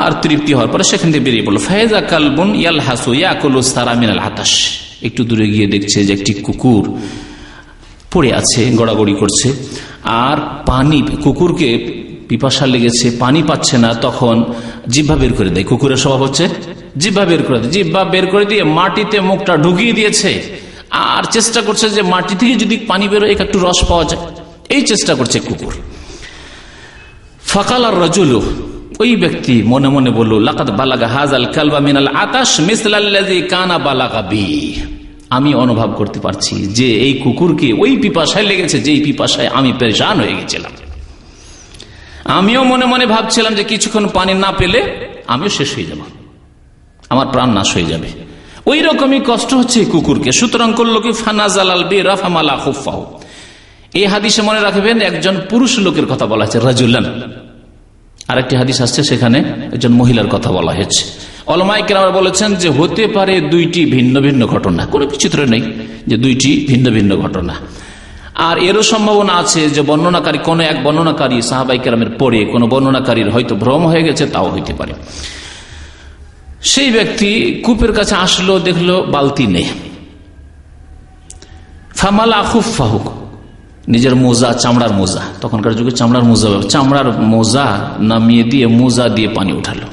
আর তৃপ্তি হওয়ার পরে সেখান থেকে বেরিয়ে পড়লো। ফায়জা কালবুন ইয়ালহাসু ইয়াকুলু সারা মিনাল আতাশ। একটু দূরে গিয়ে দেখছে যে একটি কুকুর পড়ে আছে, গড়াগড়ি করছে, আর পানি, কুকুরকে পিপাসা লেগেছে, পানি পাচ্ছে না, তখন জিহ্বা বের করে দেয়। কুকুরের স্বভাব হচ্ছে জিহ্বা বের করে দেয়, জিহ্বা বের করে দিয়ে মাটিতে মুখটা ঢুকিয়ে দিয়েছে, আর চেষ্টা করছে যে মাটি থেকে যদি পানি বেরোয় একটু রস পাওয়া যায়, এই চেষ্টা করছে কুকুর। ফাকাল আর রাজুলু, ওই ব্যক্তি মনে মনে বলল, লাকাদ বালাগা হাযাল কালবা মিনাল আতাশ মিসলাল্লাযী কানা বালাগা বি। আমি অনুভব করতে পারছি যে এই কুকুরকে ওই পিপাসায় লেগেছে, যেই পিপাসায় আমি পেরেশান হয়ে গেছিলাম। আমিও মনে মনে ভাবছিলাম যে কিছুক্ষণ পানি না পেলে আমিও শেষ হয়ে যাব, আমার প্রাণ নাশ হয়ে যাবে। ওই রকমই কষ্ট হচ্ছে কুকুরকে। সুতরাং করলো কি, ফানাজালাল বিরা ফামালা খুফাহু। এই হাদিসে মনে রাখবেন একজন পুরুষ লোকের কথা বলা হয়েছে, রাজুলান। আরেকটি হাদিস আসছে, সেখানে একজন মহিলার কথা বলা হয়েছে। উলামায়ে কেরাম বলেছেন যে হতে পারে দুইটি ভিন্ন ভিন্ন ঘটনা, কোনো বিচিত্র নেই যে দুইটি ভিন্ন ভিন্ন ঘটনা। আর এরও সম্ভাবনা আছে যে বর্ণনাকারী, কোন এক বর্ণনাকারী সাহাবায়ে কেরামের পরে কোন বর্ণনাকারীর হয়তো ভ্রম হয়ে গেছে, তাও হইতে পারে। সেই ব্যক্তি কূপের কাছে আসলো, দেখলো বালতি নেই। ফামালা খুফাহু, নিজের মোজা, চামড়ার মোজা, তখনকার যুগে চামড়ার মোজা, চামড়ার মোজা নামিয়ে দিয়ে মোজা দিয়ে পানি উঠালো।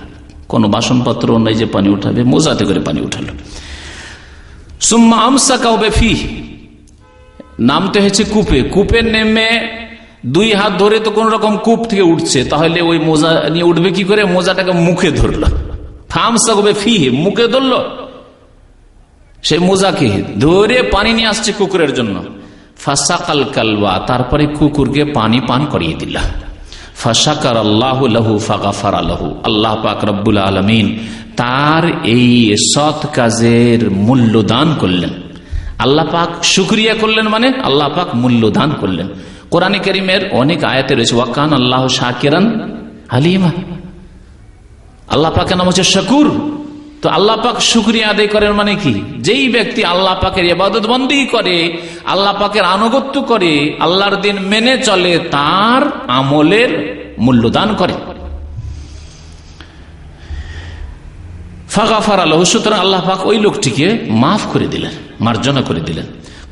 কোনো বাসনপত্র নাই যে পানি উঠাবে, মোজাতে করে পানি উঠালো। সুম্মা আমসাকাহু বিফিহি, নামতে হয়েছে কূপে, কূপে নেমে দুই হাত ধরে তো কোন রকম কূপ থেকে উঠছে, তাহলে ওই মোজা নিয়ে উঠবে কি করে? মোজাটাকে মুখে ধরলো, মুখে ধরলো, সেই মোজাকে ধরে পানি নিয়ে আসছে কুকুরের জন্য। ফাসাকাল কালবা, তারপরে কুকুরকে পানি পান করিয়ে দিল। ফাশাকার আল্লাহু লাহু ফাগাফারা লাহু, আল্লাহ পাক রব্বুল আলামিন তার এই সৎ কাজের মূল্য দান করলেন। আল্লাহ পাক শুকরিয়া করলেন, মানে আল্লাহ পাক মূল্য দান করলেন। কোরআনে কারীমের অনেক আয়াতে রয়েছে ওয়াকান আল্লাহু শাকিরান আলিমা, আল্লাহ পাকের নাম হচ্ছে শাকুর। তো আল্লাহ পাক শুকরিয়া আদায় করেন মানে কি? যেই ব্যক্তি আল্লাহ পাকের ইবাদত বন্দেগী করে, আল্লাহ পাকের আনুগত্য করে, আল্লাহর দিন মেনে চলে, তার আমলের মূল্যদান করে। ফাগাফারা লাহু, সুতরাং আল্লাহ পাক ওই লোকটিকে মাফ করে দিলেন, মার্জনা করে দিলেন।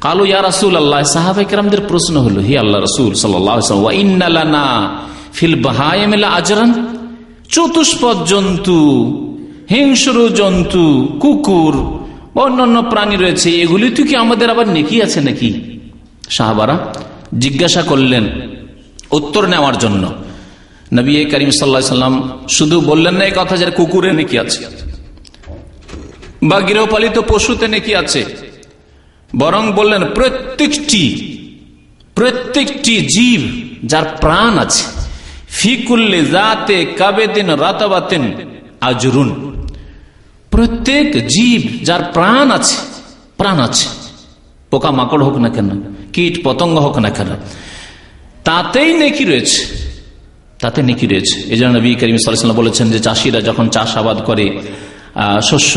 কালু ইয়া রাসূলুল্লাহ, সাহাবায়ে কেরামদের প্রশ্ন হলো, হে আল্লাহ রাসূল সাল্লাল্লাহু আলাইহি ওয়াসাল্লাম, ওয়া ইন্না লানা ফিল বাহাইমি লাআজরান, চতুষ্পদ জন্তু, হিংস্র জন্তু, কুকুর, অন্যান্য প্রাণী রয়েছে, এগুলি তো কি আমাদের আবার নেকি আছে নাকি? সাহাবারা জিজ্ঞাসা করলেন উত্তর নেওয়ার জন্য। নবী করিম সাল্লাল্লাহু আলাইহি ওয়াসাল্লাম শুধু বললেন না এই কথা যে কুকুরের নেকি আছে, বা গৃহপালিত পশুতে নেকি আছে, বরং বললেন প্রত্যেকটি জীব যার প্রাণ আছে, ফিকুল্লি জাতে কাবেদিন রাতাবাতিন আজরুন, প্রত্যেক জীব যার প্রাণ আছে, পোকা মাকড় হোক না কেন, কীট পতঙ্গ হোক না কেন, তাতেই নেকি রয়েছে, এই জন্য নবী করিম সাল্লাল্লাহু আলাইহি ওয়াসাল্লাম বলেছেন যে চাষিরা যখন চাষাবাদ করে শস্য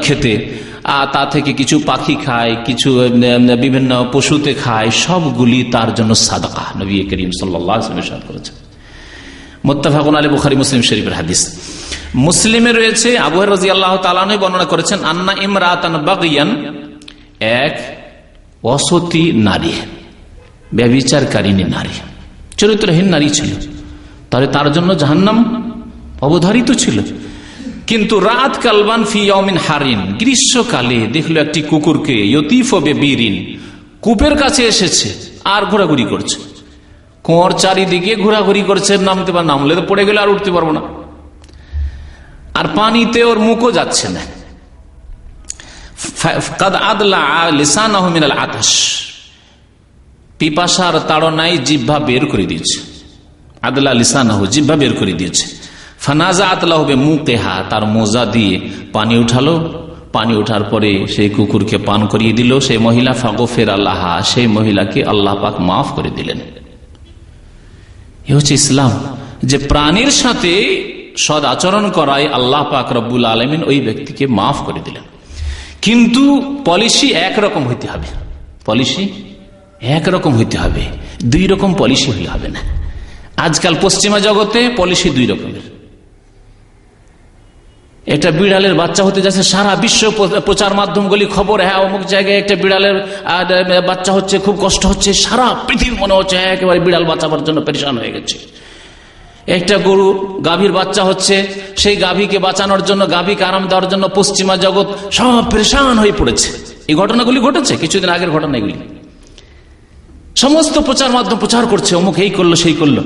খেতে, তা থেকে কিছু পাখি খায়, কিছু বিভিন্ন পশুতে খায়, সবগুলি তার জন্য সাদাকা। নবী করিম সাল্লাল্লাহু আলাইহি ওয়াসাল্লাম ইরশাদ করেছেন। মুত্তাফাকুন আলাইহি, বুখারী মুসলিম শরীফের হাদিস। মুসলিমে রয়েছে, আবু হুরায়রা রাদিয়াল্লাহু তাআলা আনহু বর্ণনা করেছেন, আন্না ইমরাতান বাগিয়ান, এক অসতী নারী, ব্যভিচারকারিণী নারী, চরিত্রহীন নারী ছিল, তাহলে তার জন্য জাহান্নাম অবধারিত ছিল। কিন্তু রাত কালবান ফি ইয়াউমিন হারিন, গ্রীষ্মকালে দেখলো একটি কুকুরকে, ইয়তিফু বিবিরিন, কূপের কাছে এসেছে আর ঘোরাঘুরি করছে, কোঁর চারিদিকে ঘোরাঘুরি করছে, নামলে তো পড়ে গেলে আর উঠতে পারবো না, আর পানিতে ওর মুখও যাচ্ছে না। কাদ আদলা লিসানাহু মিনাল আতাশ, পিপাসার তাড়নায় জিহ্বা বের করে দিয়েছে, আদলা লিসানাহু, জিহ্বা বের করে দিয়েছে। ফানাজাআত লাহু বিমুকিহা, তার মোজা দিয়ে পানি উঠালো, পানি ওঠার পরে সেই কুকুরকে পান করিয়ে দিল সেই মহিলা। ফাগফিরা লাহা, সেই মহিলাকে আল্লাহ পাক মাফ করে দিলেন। এ হচ্ছে ইসলাম, যে প্রাণীর সাথে সদ আচরণ করায় আল্লাহ পাক রব্বুল আলামিন ওই ব্যক্তিকে মাফ করে দিলেন। কিন্তু পলিসি একরকম হইতে হবে, দুই রকম পলিসি হলে হবে না। আজকাল পশ্চিমা জগতে পলিসি দুই রকমের। একটা বিড়ালের বাচ্চা হতে যাচ্ছে, সারা বিশ্ব প্রচার মাধ্যমগুলি খবর, হ্যাঁ অমুক জায়গায় একটা বিড়ালের বাচ্চা হচ্ছে, খুব কষ্ট হচ্ছে, সারা পৃথিবী মনে হচ্ছে একেবারে বিড়াল বাঁচাবার জন্য পেরেশান হয়ে গেছে। একটা গরু গাভীর বাচ্চা হচ্ছে, সেই গাভীকে বাঁচানোর জন্য, গাভীকে আরাম দেওয়ার জন্য পশ্চিমা জগৎ সব পেরেশান হয়ে পড়েছে। এই ঘটনাগুলি ঘটেছে, কিছুদিন আগের ঘটনা এগুলি। সমস্ত প্রচার মাধ্যম প্রচার করছে অমুক এই করলো সেই করলো,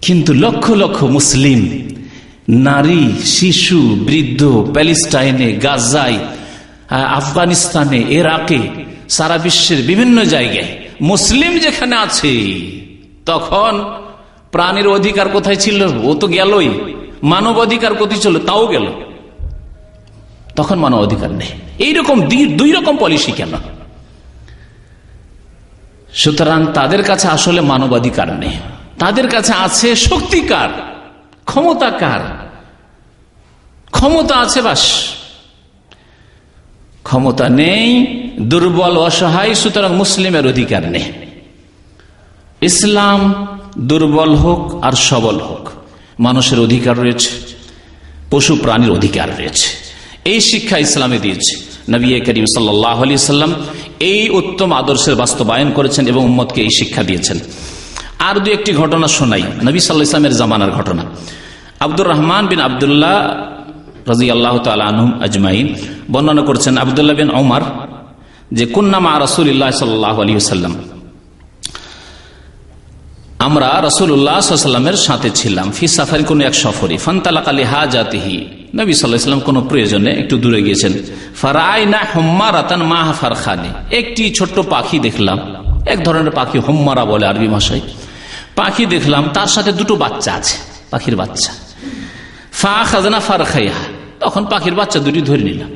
কিন্তু লক্ষ লক্ষ মুসলিম নারী, শিশু, বৃদ্ধ প্যালেস্টাইনে, গাজায়, আফগানিস্তানে, ইরাকে, সারা বিশ্বের বিভিন্ন জায়গায় মুসলিম যেখানে আছে, তখন প্রাণীর অধিকার কোথায় ছিল? ও তো গেলই। মানব অধিকার কোথায় ছিল? তাও গেল। তখন মানব অধিকার নেই। এইরকম দুই রকম পলিসি কেন? সুতরাং তাদের কাছে আসলে মানবাধিকার নেই, তাদের কাছে আছে শক্তিকার, ক্ষমতাকার, ক্ষমতা আছে বাস, ক্ষমতা নেই, দুর্বল অসহায়। সুতরাং মুসলিমের অধিকার নেই। ইসলাম দুর্বল হোক আর সবল হোক, মানুষের অধিকার রয়েছে, পশু প্রাণীর অধিকার রয়েছে। এই শিক্ষা ইসলামে দিয়েছে। নবী করিম সাল্লাল্লাহু আলাইহি সাল্লাম এই উত্তম আদর্শের বাস্তবায়ন করেছেন এবং উম্মতকে এই শিক্ষা দিয়েছেন। আর দু একটি ঘটনা শোনাই, নবী সাল্লাল্লাহু আলাইহি ওয়াসাল্লামের জামানার ঘটনা। আব্দুর রহমান বিন আব্দুল্লাহ রাদিয়াল্লাহু তাআলা আনহুম আজমাইন বর্ণনা করছেন, আব্দুল্লাহ বিন ওমর, যে কুন্না মা রাসূলিল্লাহ সাল্লাল্লাহু আলাইহি ওয়াসাল্লাম, আমরা রাসূলুল্লাহ সাল্লাল্লাহু আলাইহি ওয়াসাল্লামের সাথে ছিলাম, ফি সাফারিন, কোন এক সফরে, ফান্তালাকা লিহাজাতিহি, নবী সাল্লাল্লাহু আলাইহি ওয়াসাল্লাম কোন প্রয়োজনে একটু দূরে গিয়েছেন। ফারাইনা হুম্মারাতান মাহা ফারখানি, একটি ছোট্ট পাখি দেখলাম, এক ধরনের পাখি, হুম্মারা বলে আরবি ভাষায়। পাখি দেখলাম, তার সাথে দুটো বাচ্চা আছে, পাখির বাচ্চা। ফাখাযনা ফারখাইহা, তখন পাখির বাচ্চা দুটি ধরে নিলাম,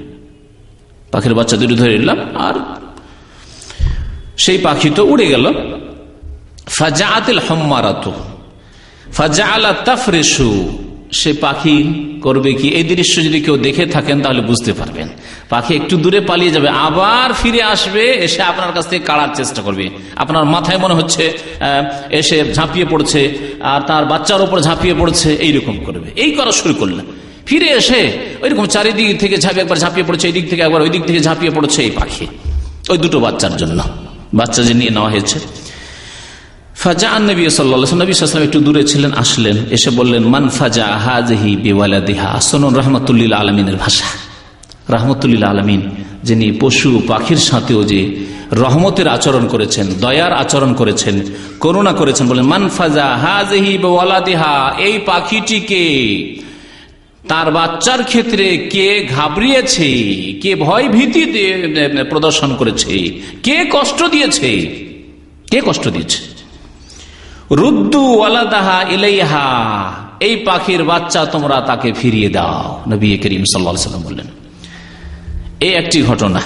আর সেই পাখি তো উড়ে গেল। ফাজাআতিল হুম্মারাতু ফাজাআলা তাফরিশু, সে পাখি করবে কি? এই দৃশ্য যদি কেউ দেখে থাকেন তাহলে বুঝতে পারবেন। পাখি একটু দূরে পালিয়ে যাবে, আবার ফিরে আসবে, এসে আপনার কাছ থেকে কাড়ার চেষ্টা করবে। আপনার মাথায় মনে হচ্ছে এসে ঝাঁপিয়ে পড়ছে, আর তার বাচ্চার উপর ঝাঁপিয়ে পড়ছে, এইরকম করবে। এই করা শুরু করলে ফিরে এসে ওইরকম চারিদিক থেকে একবার ঝাঁপিয়ে পড়ছে, এই দিক থেকে একবার ওই দিক থেকে ঝাঁপিয়ে পড়ছে এই পাখি, ওই দুটো বাচ্চার জন্য, বাচ্চা যে নিয়ে নেওয়া হয়েছে। ফাজাআন নবী সাল্লাল্লাহু আলাইহি ওয়াসাল্লাম, নবী সাল্লাল্লাহু আলাইহি ওয়াসাল্লাম একটু দূরে ছিলেন, আসলেন, এসে বললেন, মান ফাজা হাযিহি বিওয়ালাদিহা। শুনুন রাহমাতুল লিল আলামিনের ভাষা। রাহমাতুল লিল আলামিন, যিনি পশু পাখির সাথেও যে রহমতের আচরণ করেছেন, দয়ার আচরণ করেছেন, করুণা করেছেন, বলেন মান ফাজা হাযিহি বিওয়ালাদিহা, এই পাখিটিকে তার বাচ্চার ক্ষেত্রে কে ঘাবড়িয়েছে, কে ভয় ভীতি প্রদর্শন করেছে, কে কষ্ট দিয়েছে, কে কষ্ট দিয়েছে। রুদ্দু ওয়ালাদাহা ইলাইহা, এই পাখির বাচ্চা তোমরা তাকে ফিরিয়ে দাও, নবী করিম সাল্লাল্লাহু আলাইহি ওয়াসাল্লাম বললেন। এই একটি ঘটনা,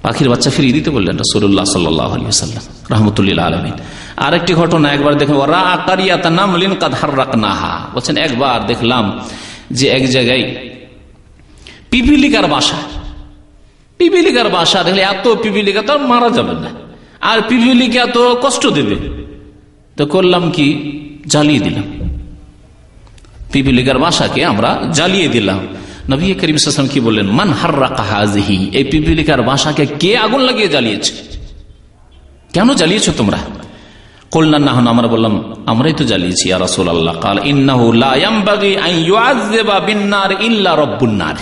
পাখির বাচ্চা ফিরিয়ে দিতে বললেন রাসূলুল্লাহ সাল্লাল্লাহু আলাইহি ওয়াসাল্লাম রাহমাতুল্লিল আলামিন। আরেকটি ঘটনা, একবার দেখেন ওয়া রাআ কারিয়াতান নামলিন কাদ হাররাকনাহা, বলছেন একবার দেখলাম যে এক জায়গায় পিপিলিকার বাসা, পিপিলিকার বাসা দেখলে এত পিপিলিকা তো মারা যাবে না, আর পিপিলিকা তো কষ্ট দেবে, তো করলাম কি জ্বালিয়ে দিলাম, পিপিলিকার বাসাকে আমরা জ্বালিয়ে দিলাম। নবী করিম সাল্লাল্লাহু আলাইহি ওয়াসাল্লাম কি বললেন, মান হাররাকা হাযিহি, এই পিপিলিকার বাসাকে কে আগুন লাগিয়ে জ্বালিয়েছে, কেন জ্বালিয়েছো তোমরা? কুলনা নাহনু, আমরা বললাম আমরাই তো জ্বালিয়েছি ইয়া রাসূলুল্লাহ। ক্বাল ইন্নাহু লা ইয়ানবাগি আন ইউআযযিবা বিন-নার ইল্লা রাব্বুন-নার,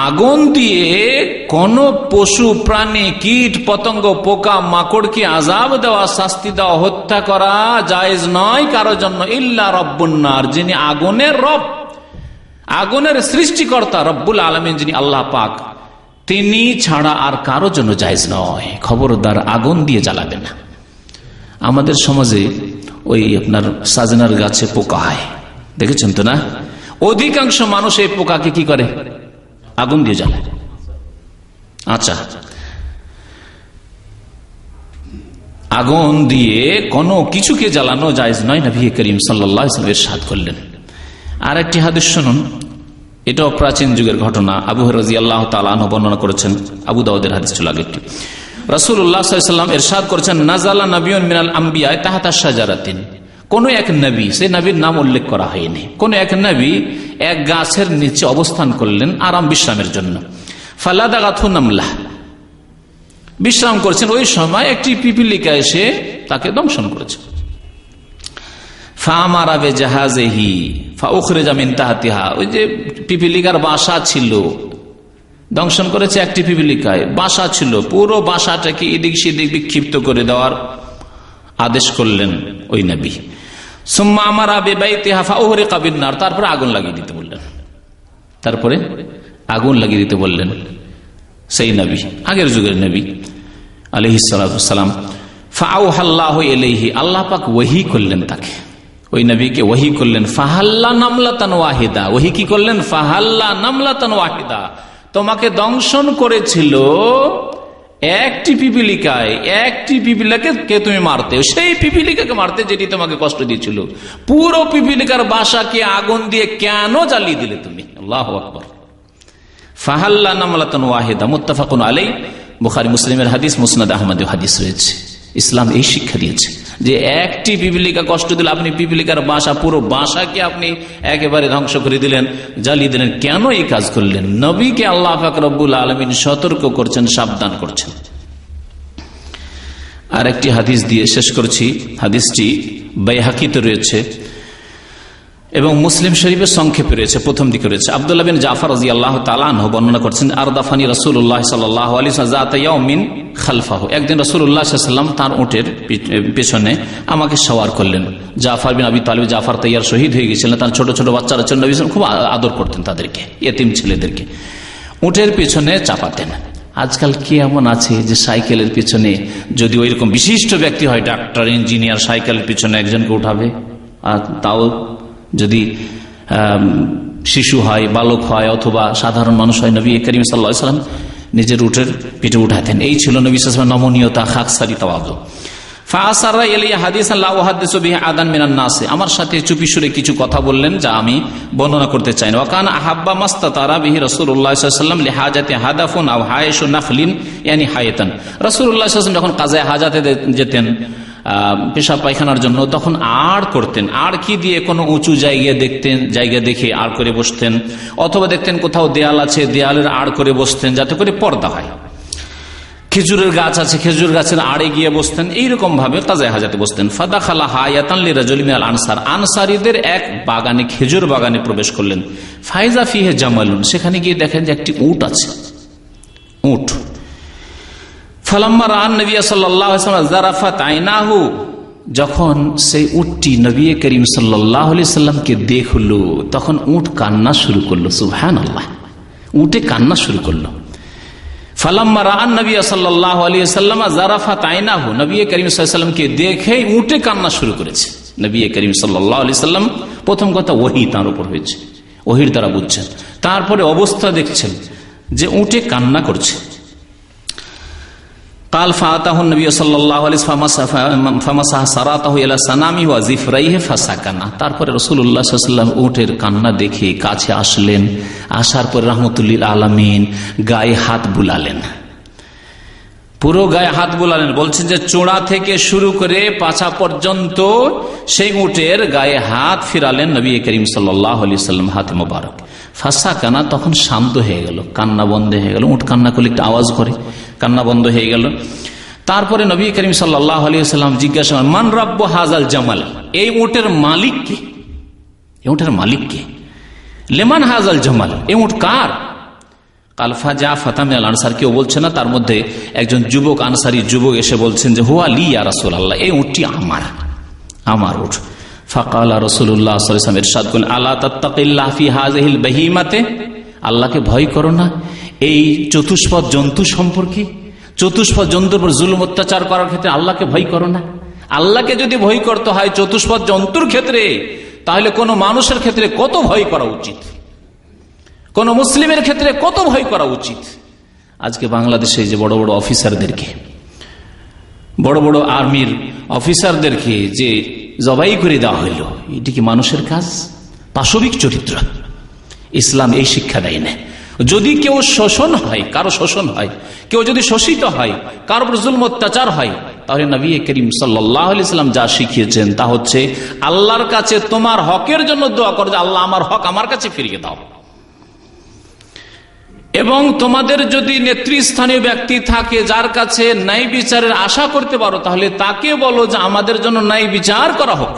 আগুন দিয়ে কোন পশু প্রাণী কীট পতঙ্গ পোকা মাকড়কে আযাব দেওয়া, শাস্তি দেওয়া, হত্যা করা জায়েজ নয় কারোর জন্য, ইল্লা রাব্বুন-নার, যিনি আগুনের রব, আগুনের সৃষ্টিকর্তা রব্বুল আলামিন যিনি আল্লাহ পাক, তিনি ছাড়া আর কারোর জন্য জায়েজ নয়। খবরদার আগুন দিয়ে জ্বালাবেন না। আমাদের সমাজে ওই আপনার সাজনার গাছে পোকা হয়, দেখেছেন তো না? অধিকাংশ মানুষ এই পোকাকে কি করে, আগুন দিয়ে জ্বালায়। আচ্ছা, আগুন দিয়ে কোনো কিছুকে জ্বালানো জায়েজ নয়, নবী করিম সাল্লাল্লাহু আলাইহি ওয়াসাল্লাম ইরশাদ করলেন। আর একটি হাদিস শুনুন, এটাও প্রাচীন যুগের ঘটনা, আবু হুরায়রা রাদিয়াল্লাহু তাআলা আনহু বর্ণনা করেছেন, আবু দাউদের হাদিস ছিল আগেরটি। রাসূলুল্লাহ সাল্লাল্লাহু আলাইহি ওয়াসাল্লাম ইরশাদ করেছেন, নাযালা নাবিয়্যুন মিনাল আমবিয়া তাহতা শাজারাতিন, কোন এক নবী, সেই নবীর নাম উল্লেখ করা হয়নি, কোন এক নবী এক গাছের নিচে অবস্থান করলেন আরাম বিশ্রামের জন্য। ফালাদাগাথু নামলা, বিশ্রাম করছেন, ওই সময় একটি পিপিলিকা এসে তাকে দংশন করেছে। ফামারা বিজাহাজিহি ফাউখরিজা মিন তাহতিহা, ওই যে পিপিলিকার বাসা ছিল, দংশন করেছে একটি পিপিলিকায়, বাসা ছিল, পুরো বাসাটাকে এদিক সেদিক বিক্ষিপ্ত করে দেওয়ার আদেশ করলেন ওই নবী। সুম্মা আমারা বিবাইতিহা ফাউহরিকা বিন-নার, তারপরে আগুন লাগিয়ে দিতে বললেন, তারপরে আগুন লাগিয়ে দিতে বললেন সেই নবী, আগের যুগের নবী আলাইহিস সালাতু ওয়াস সালাম। ফাআউহাল্লাহু ইলাইহি, আল্লাহ পাক ওহী করলেন তাকে, ওই নবীকে ওহী করলেন, ফাহাল্লা নামলাতান ওয়াহিদা, ওহী কি করলেন, ফাহাল্লা নামলাতান ওয়াহিদা, তোমাকে দংশন করেছিল একটি পিপিলিকায়, একটি পিপিলিকাকে তুমি মারতে, সেই পিপিলিকাকে মারতে যেটি তোমাকে কষ্ট দিয়েছিল, পুরো পিপিলিকার বাসাকে আগুন দিয়ে কেন জ্বালিয়ে দিলে তুমি? আল্লাহু আকবার। ফাহাল্লা নামলাতান ওয়াহিদা, মুত্তাফাকুন আলাইহি, বুখারী মুসলিমের হাদিস, মুসনাদ আহমদের হাদিস রয়েছে। ইসলাম এই শিক্ষা দিয়েছে যে একটি পিপিলিকা কষ্ট দিলে আপনি পিপিলিকার বাসা, পুরো বাসাকে আপনি একেবারে ধ্বংস করে দিলেন, জ্বালিয়ে দিলেন, কেন এই কাজ করলেন? নবীকে আল্লাহ পাক রব্বুল আলামিন সতর্ক করছেন, সাবধান করছেন। আর একটি হাদিস দিয়ে শেষ করছি, হাদিসটি বাইহাকিতে রয়েছে এবং মুসলিম শরীফের সংক্ষেপে রয়েছে, প্রথম দিকে রয়েছে। আব্দুল্লাহ বিন জাফর রাদিয়াল্লাহু তাআলা আনহু বর্ণনা করছেন, আরদাফানি রাসূলুল্লাহ সাল্লাল্লাহু আলাইহি ওয়াসাল্লাম যাতা ইয়াউমিন খালফাহু, একদিন রাসূলুল্লাহ সাল্লাল্লাহু আলাইহি ওয়াসাল্লাম তার উটের পেছনে আমাকে সওয়ার করলেন। জাফর বিন আবি তালিব, জাফর তাইয়ার শহীদ হয়ে গিয়েছিলেন, তার ছোট ছোট বাচ্চারা ছিল, নবী খুব আদর করতেন তাদেরকে, ইয়েতিম ছেলেদেরকে উটের পেছনে চাপাতেন। আজকাল কি এমন আছে যে সাইকেলের পিছনে, যদি ওই রকম বিশিষ্ট ব্যক্তি হয়, ডাক্তার, ইঞ্জিনিয়ার, সাইকেলের পিছনে একজনকে উঠাবে, আর তাও যদি শিশু হয়, বালক হয়, অথবা সাধারণ মানুষ হয়, নবী করিম সাল্লাল্লাহু আলাইহি ওয়াসাল্লাম নিজের উটের পিঠে উঠাতেন। এই ছিল নবী সাল্লাল্লাহু আলাইহি ওয়াসাল্লাম নমনীয়তা, খাকসারি, তাওয়াদু। ফাআসারা ইলাইয়া হাদিসান লা উহাদ্দিসু বিহি আদান মিনান নাস, আমার সাথে চুপি সুরে কিছু কথা বললেন যা আমি বর্ণনা করতে চাই না। ওয়া কানা আহাব্বা মাস্তাতারা বিহি রাসূলুল্লাহ সাল্লাল্লাহু আলাইহি ওয়াসাল্লাম লিহাজাতি হাদাফুন আও হায়শু নাখলিন ইয়ানি হায়াতান, রাসূলুল্লাহ সাল্লাল্লাহু আলাইহি ওয়াসাল্লাম যখন কাজে হাজাতে যেতেন পেশাব পায়খানার জন্য, তখন আড় করতেন। আড় কি দিয়ে? কোনো উঁচু জায়গা দেখতেন, জায়গা দেখে আড় করে বসতেন, অথবা দেখতেন কোথাও দেয়াল আছে, দেয়ালের আড় করে বসতেন যাতে করে পর্দা হয়। খেজুরের গাছ আছে, খেজুর গাছের আড়ে গিয়ে বসতেন, এইরকম ভাবে কাজে হাজাতে বসতেন। ফাদাখালা হায়াতান লিরাজুলিন মিনাল আনসার, আনসারীদের এক বাগানে, খেজুর বাগানে প্রবেশ করলেন। ফাইজা ফিহে জামালুন, সেখানে গিয়ে দেখেন যে একটি উট আছে, উট। ফালাম্মা রাআন নবী সাল্লাল্লাহু আলাইহি ওয়াসাল্লাম জারাফাত আইনাহু যখন সেই উটটি নবী করিম সাল্লাল্লাহু আলাইহি সাল্লামকে দেখলো, তখন উট কান্না শুরু করলো। সুবহানাল্লাহ, উটে কান্না শুরু করলো। ফালাম্মা রাআন নবী সাল্লাল্লাহু আলাইহি ওয়াসাল্লাম যারাফাত আইনাহু, নবী করিম সাল্লাল্লাহু আলাইহি সাল্লামকে দেখে উটে কান্না শুরু করেছে। নবী করিম সাল্লাল্লাহু আলাইহি সাল্লাম প্রথম কথা ওহী তার উপর হয়েছে, ওহীর দ্বারা বুঝছেন। তারপরে অবস্থা দেখছেন যে উটে কান্না করছে। قال فاتاه النبي صلى الله عليه وسلم فمسح سراته الى سنامه وزفريه فسكن। তারপরে রাসূলুল্লাহ সাল্লাল্লাহু আলাইহি ওয়াসাল্লাম উটের কান্না দেখে কাছে আসলেন। আসার পর রাহমাতুল্লিল আলামিন গায়ে হাত বুলালেন, পুরো গায়ে হাত বুলালেন। বলছেন যে চূড়া থেকে শুরু করে পাছা পর্যন্ত সেই উটের গায়ে হাত ফিরালেন নবী করিম সাল্লাল্লাহু আলাইহি ওয়াসাল্লাম, হাতে মোবারক। ফাসাকানা, তখন শান্ত হয়ে গেল, কান্না বন্ধ হয়ে গেল। উট কান্না করলে একটা আওয়াজ করে, কান্না বন্ধ হয়ে গেল। তারপরে নবী করিম সাল্লাল্লাহু আলাইহি ওয়াসাল্লাম জিজ্ঞাসা করেন, মান রাব্বু হাযাল জামাল, এই উটের মালিক কে? এই উটের মালিক কে? লিমান হাযাল জামাল, এই উট কার? কাল ফাজা ফাতাম আল আনসার, কেউ বলছে না, তার মধ্যে একজন যুবক, আনসারী যুবক এসে বলছেন যে হুয়া লি ইয়া রাসূলুল্লাহ, এই উটটি আমার উট। ফাকালা রাসূলুল্লাহ সাল্লাল্লাহু আলাইহি ওয়াসাল্লাম ইরশাদ করলেন, আলা তাত্তাকিল্লাহ ফি হাযিহিল বাহিমাতে, আল্লাহকে ভয় করো না এই চতুষ্পদ জন্তু সম্পর্কে। চতুষ্পদ জন্তুর উপর জুলুম অত্যাচার করার ক্ষেত্রে আল্লাহকে ভয় করো না। আল্লাহকে যদি ভয় করতে হয় চতুষ্পদ জন্তুর ক্ষেত্রে, তাহলে কোন মানুষের ক্ষেত্রে কত ভয় করা উচিত, কোন মুসলিমের ক্ষেত্রে কত ভয় করা উচিত। আজকে বাংলাদেশে যে বড় বড় অফিসারদেরকে, বড় বড় আর্মির অফিসারদেরকে যে জবাই করে দেওয়া হইল, এটি কি মানুষের কাজ? পাশবিক চরিত্র। ইসলাম এই শিক্ষা দেয় না। যদি কেউ শোষণ হয়, কারো শোষণ হয়, কেউ যদি শোষিত হয়, কারো উপর জুলম অত্যাচার হয়, তাহলে নবী করিম সাল্লাল্লাহু আলাইহি ওয়াসাল্লাম যা শিখিয়েছেন তা হচ্ছে আল্লাহর কাছে তোমার হকের জন্য দোয়া করো যে আল্লাহ আমার হক আমার কাছে ফিরিয়ে দাও। এবং তোমাদের যদি নেতৃস্থানীয় ব্যক্তি থাকে যার কাছে ন্যায় বিচারের আশা করতে পারো, তাহলে তাকে বলো যে আমাদের জন্য ন্যায় বিচার করা হোক,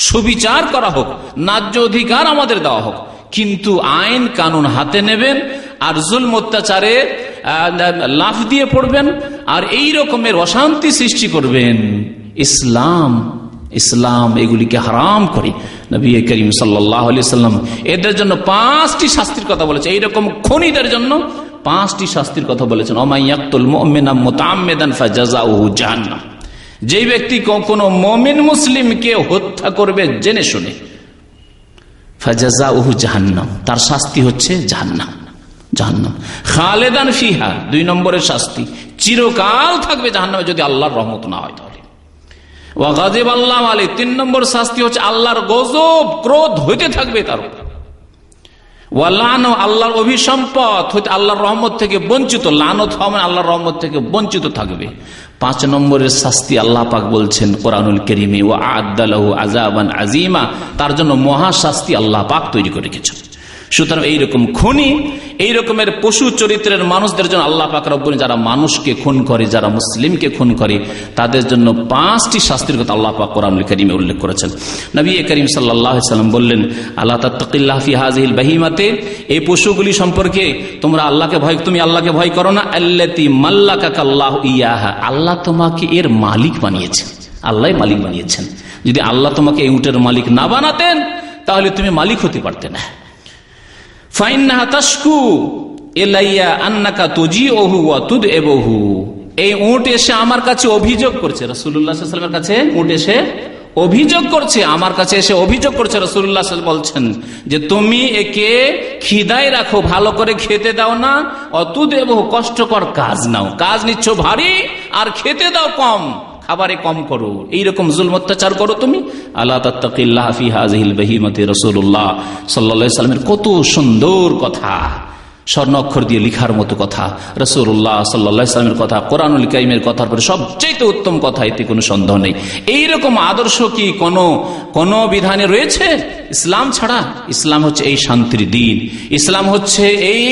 সুবিচার করা হোক, ন্যায্য অধিকার আমাদের দেওয়া হোক। কিন্তু আইন কানুন হাতে নেবেন আর জুলম অত্যাচারে লাফ দিয়ে পড়বেন আর এই রকমের অশান্তি সৃষ্টি করবেন, ইসলাম এগুলিকে হারাম করে। নবী করিম সাল্লাল্লাহু আলাইহি ওয়াসাল্লাম এদের জন্য 5টি শাস্তির কথা বলেছে। এইরকম খুনিদের জন্য 5টি শাস্তির কথা বলেছেন। ওমাইয়াকতুল মুমিনা মুতাআম্মিদান ফাজাযাউহু জাহান্নাম, যে ব্যক্তি কোনো মুমিন মুসলিমকে হত্যা করবে জেনে শুনে, ফাজাযাউহু জাহান্নাম, তার শাস্তি হচ্ছে জাহান্নাম। খালেদান ফিহা, 2 নম্বরের শাস্তি, চিরকাল থাকবে জাহান্নামে যদি আল্লাহর রহমত না হয়। তাহলে ওয়া গাযিব আল্লাহু আলাইহি, 3 নম্বর শাস্তি হচ্ছে আল্লাহর গজব, ক্রোধ হইতে থাকবে তার উপর। ওয়া লান, আল্লাহর অভিসম্পদ হইতে আল্লাহর রহমত থেকে বঞ্চিত, লানত হওয়া মানে আল্লাহর রহমত থেকে বঞ্চিত থাকবে। 5 নম্বরের শাস্তি আল্লাহ পাক বলছেন কোরআনুল কারীমে, ওয়া আ'আদ্দা লাহু আযাবান আযীমা, তার জন্য মহা শাস্তি আল্লাহ পাক তৈরি করে রেখেছেন। সুতরাং এইরকম খুনি, এই রকমের পশু চরিত্রের মানুষদের জন্য আল্লাহ পাক রব্বুল, যারা মানুষকে খুন করে, যারা মুসলিমকে খুন করে, তাদের জন্য 5টি শাস্তির কথা আল্লাহ পাক কোরআনুল কারীমে উল্লেখ করেছেন। নবী করিম সাল্লাল্লাহু আলাইহি ওয়াসাল্লাম বললেন, আলা তাত্তাকিল্লাহ ফি হাযিহিল বাহিমাতে, এই পশুগুলি সম্পর্কে তোমরা আল্লাহকে ভয়, তুমি আল্লাহকে ভয় করো না। আল্লাতী মাল্লাকাকাল্লাহু ইয়াহা, আল্লাহ তোমাকে এর মালিক বানিয়েছেন, আল্লাহই মালিক বানিয়েছেন। যদি আল্লাহ তোমাকে এই উটের মালিক না বানাতেন তাহলে তুমি মালিক হতে পারতে না। ফাইন্নাহা তাশকু ইলাইয়া আন্নাকা তুজিউহু ওয়া তুদইবুহু, এই উট এসে আমার কাছে অভিযোগ করছে, রাসূলুল্লাহ সাল্লাল্লাহু আলাইহি ওয়াসাল্লামের কাছে উট এসে অভিযোগ করছে, আমার কাছে এসে অভিযোগ করছে। রাসূলুল্লাহ সাল্লাল্লাহু আলাইহি ওয়াসাল্লাম বলছেন যে তুমি একে খিদায় রাখো, ভালো করে খেতে দাও না, অতুদইবুহু, কষ্টকর কাজ নাও, কাজ নিচ্ছ ভারী আর খেতে দাও কম, খাবারে কম করো, এইরকম জুলম অত্যাচার করো তুমি। আলা তাত্তাকিল্লাহ ফি হাযিহিল বাহিমাতি, রাসূলুল্লাহ সাল্লাল্লাহু আলাইহি ওয়াসাল্লামের কত সুন্দর কথা, স্বর্ণ অক্ষর দিয়ে লিখার মতো কথা, রাসূলুল্লাহ সাল্লাল্লাহু আলাইহি ওয়াসাল্লামের কথা, কোরআনুল কারীমের কথার পরে সবচেয়ে উত্তম কথা, এতে কোনো সন্দেহ নেই। এইরকম আদর্শ কি কোন বিধানে রয়েছে ইসলাম ছাড়া? ইসলাম হচ্ছে এই শান্তির দিন, ইসলাম হচ্ছে এই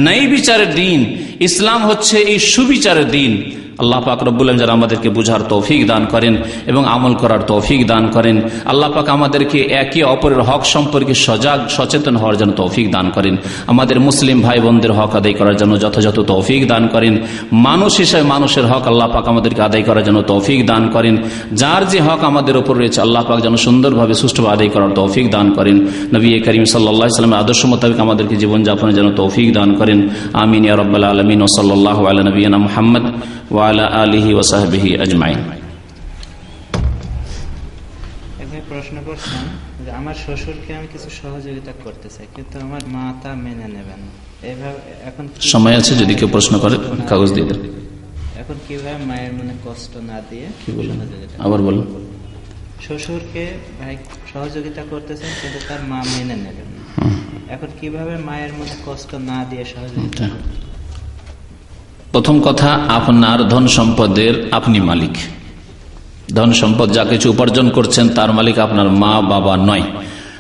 ন্যায় বিচারের দিন, ইসলাম হচ্ছে এই সুবিচারের দিন। আল্লাহ পাক রব্বুল আলামিন যারা আমাদেরকে বুঝার তৌফিক দান করেন এবং আমল করার তৌফিক দান করেন, আল্লাহ পাক আমাদেরকে একে অপরের হক সম্পর্কে সচেতন হওয়ার জন্য তৌফিক দান করেন, আমাদের মুসলিম ভাই বোনদের হক আদায় করার জন্য যথাযথ তৌফিক দান করেন, মানুষ হিসেবে মানুষের হক আল্লাহ পাক আমাদেরকে আদায় করার জন্য তৌফিক দান করেন, যার যে হক আমাদের উপর রয়েছে আল্লাহ পাক যেন সুন্দরভাবে সুষ্ঠুভাবে আদায় করার তৌফিক দান করেন, নবী করিম সাল্লাল্লাহু আলাইহি ওয়াসাল্লামের আদর্শ মোতাবেক আমাদেরকে জীবনযাপনের জন্য তৌফিক দান করেন। আমিন ইয়া রাব্বাল আলামিন। ওয়া সাল্লাল্লাহু আলা নবিয়িনা মুহাম্মদ ওয়া আলা আলিহি ওয়া সাহবিহি আজমাইন। প্রশ্ন করছেন যে আমার শ্বশুরকে আমি কিছু সহযোগিতা করতে চাই, কিন্তু আমার মা তা মেনে নেবেন, এভাবে এখন সময় আছে, যদি কেউ প্রশ্ন করে কাগজ দিয়ে দেন। এখন কিভাবে মায়ের মনে কষ্ট না দিয়ে কি বলেন, আবার বলুন। শ্বশুরকে ভাই সহযোগিতা করতেছেন কিন্তু তার মা মেনে নেবেন, এখন কিভাবে মায়ের মনে কষ্ট না দিয়ে সহযোগিতা? প্রথম কথা, আপনার ধন সম্পদের আপনি মালিক। ধন সম্পদ যা কিছু উপার্জন করছেন তার মালিক আপনার মা বাবা নয়,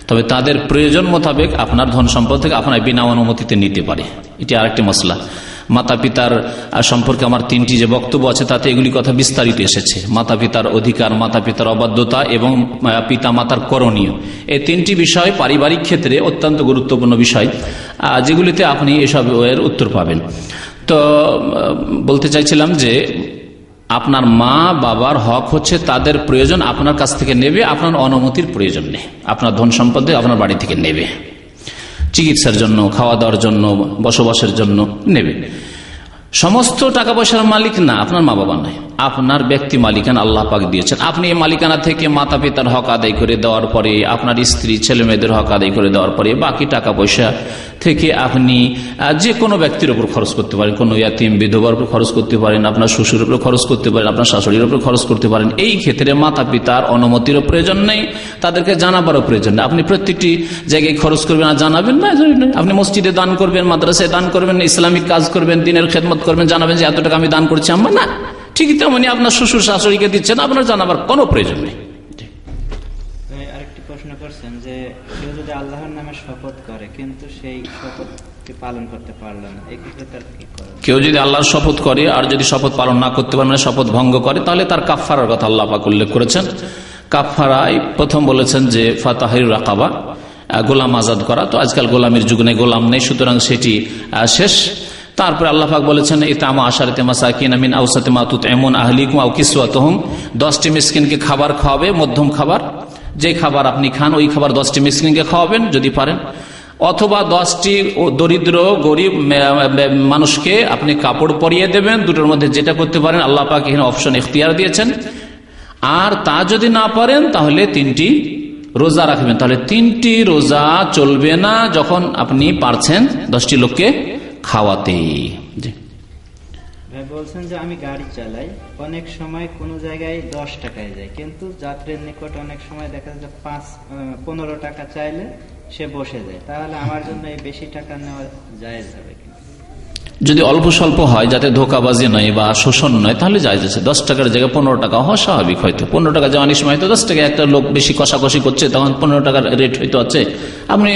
তবে তাদের প্রয়োজন মোতাবেক আপনার ধন সম্পদ থেকে আপনার বিনা অনুমতিতে নিতে পারে। এটি আরেকটি মসলা। মাতা পিতার সম্পর্কে আমার 3টি যে বক্তব্য আছে তাতে এগুলি কথা বিস্তারিত এসেছে। মাতা পিতার অধিকার, মাতা পিতার অবাধ্যতা এবং পিতা মাতার করণীয়, এই 3টি বিষয় পারিবারিক ক্ষেত্রে অত্যন্ত গুরুত্বপূর্ণ বিষয়, যেগুলিতে আপনি এসবের উত্তর পাবেন। তো বলতে চাইছিলাম যে আপনার মা বাবার হক হচ্ছে তাদের প্রয়োজন আপনার কাছ থেকে নেবে, আপনার অনুমতির প্রয়োজন নেই। আপনার ধন সম্পদে আপনার বাড়ি থেকে নেবে, চিকিৎসার জন্য, খাওয়া দাওয়ার জন্য, বসবাসের জন্য নেবে। সমস্ত টাকা পয়সার মালিক না আপনার মা বাবা নয়, আপনার ব্যক্তি মালিকানা আল্লাহ পাক দিয়েছেন। আপনি এই মালিকানা থেকে মাতা পিতার হক আদায় করে দেওয়ার পরে, আপনার স্ত্রী ছেলে মেয়েদের হক আদায় করে দেওয়ার পরে বাকি টাকা পয়সা থেকে আপনি যে কোনো ব্যক্তির উপর খরচ করতে পারেন, কোনো ইয়াতিম বিধবার উপর খরচ করতে পারেন, আপনার শ্বশুরের উপর খরচ করতে পারেন, আপনার শাশুড়ির উপর খরচ করতে পারেন। এই ক্ষেত্রে মাতা পিতার অনুমতিরও প্রয়োজন নেই, তাদেরকে জানাবারও প্রয়োজন নেই। আপনি প্রত্যেকটি জায়গায় খরচ করবেন আর জানাবেন না, আপনি মসজিদে দান করবেন, মাদ্রাসায় দান করবেন, ইসলামিক কাজ করবেন, দিনের খেদমত করবেন, জানাবেন যে এত টাকা আমি দান করছি আম্মা, না। ঠিক তেমনি আপনার শ্বশুর শাশুড়িকে দিচ্ছেন, আপনার জানাবার কোনো প্রয়োজন নেই। আরেকটি প্রশ্ন করছেন যে কেউ যদি আল্লাহর নামে শপথ করে কিন্তু সেই শপথকে পালন করতে পারল না, এই ক্ষেত্রে তার কি করে? কেউ যদি আল্লাহর শপথ করে আর যদি শপথ পালন না করতে পারে, মানে শপথ ভঙ্গ করে, তাহলে তার কাফফারার কথা আল্লাহ পাক উল্লেখ করেছেন। কাফফারায় প্রথম বলেছেন যে ফাতাহিরুর রাকাবা, গোলাম আজাদ করা। তো আজকাল গোলামের যুগ নেই, গোলাম নেই, সুতরাং সেটি শেষ। তারপরে আল্লাহ পাক বলেছেন ইতামা আশারাতে মাসাকিন মিন আওসাতি মা তুতঈমুন আহলিকুম আও কিসওয়াতুহুম, 10টি মিসকিনকে খাবার খাওয়াবে, মধ্যম খাবার, যে খাবার আপনি খান ওই খাবার 10টি মিসকিনকে খাওয়াবেন যদি পারেন, অথবা 10টি দরিদ্র গরিব মানুষকে আপনি কাপড় পরিয়ে দেবেন। দুটোর মধ্যে যেটা করতে পারেন আল্লাহ পাক এখানে অপশন ইখতিয়ার দিয়েছেন। আর তা যদি না পারেন তাহলে 3টি রোজা রাখবেন। তাহলে 3টি রোজা চলবে না যখন আপনি পারছেন 10টি লোককে খাওয়াতে। ভাই বলছেন যে আমি গাড়ি চালাই, অনেক সময় কোন জায়গায় 10 টাকায় যায়, কিন্তু যাত্রীর নিকট অনেক সময় দেখা যায় 15 টাকা চাইলে সে বসে যায়, তাহলে আমার জন্য এই বেশি টাকা নেওয়া জায়েজ হবে কি? যদি অল্প স্বল্প হয়, যাতে ধোকাবাজি নয় বা শোষণ নয়, তাহলে জায়েজ আছে। 10 টাকার জায়গায় 15 টাকা হওয়া স্বাভাবিক। হয়তো 15 টাকা যাওয়ার সময় হয়তো 10 টাকা একটা লোক বেশি কষাকষি করছে, তখন 15 টাকার রেট হয়তো আছে, আপনি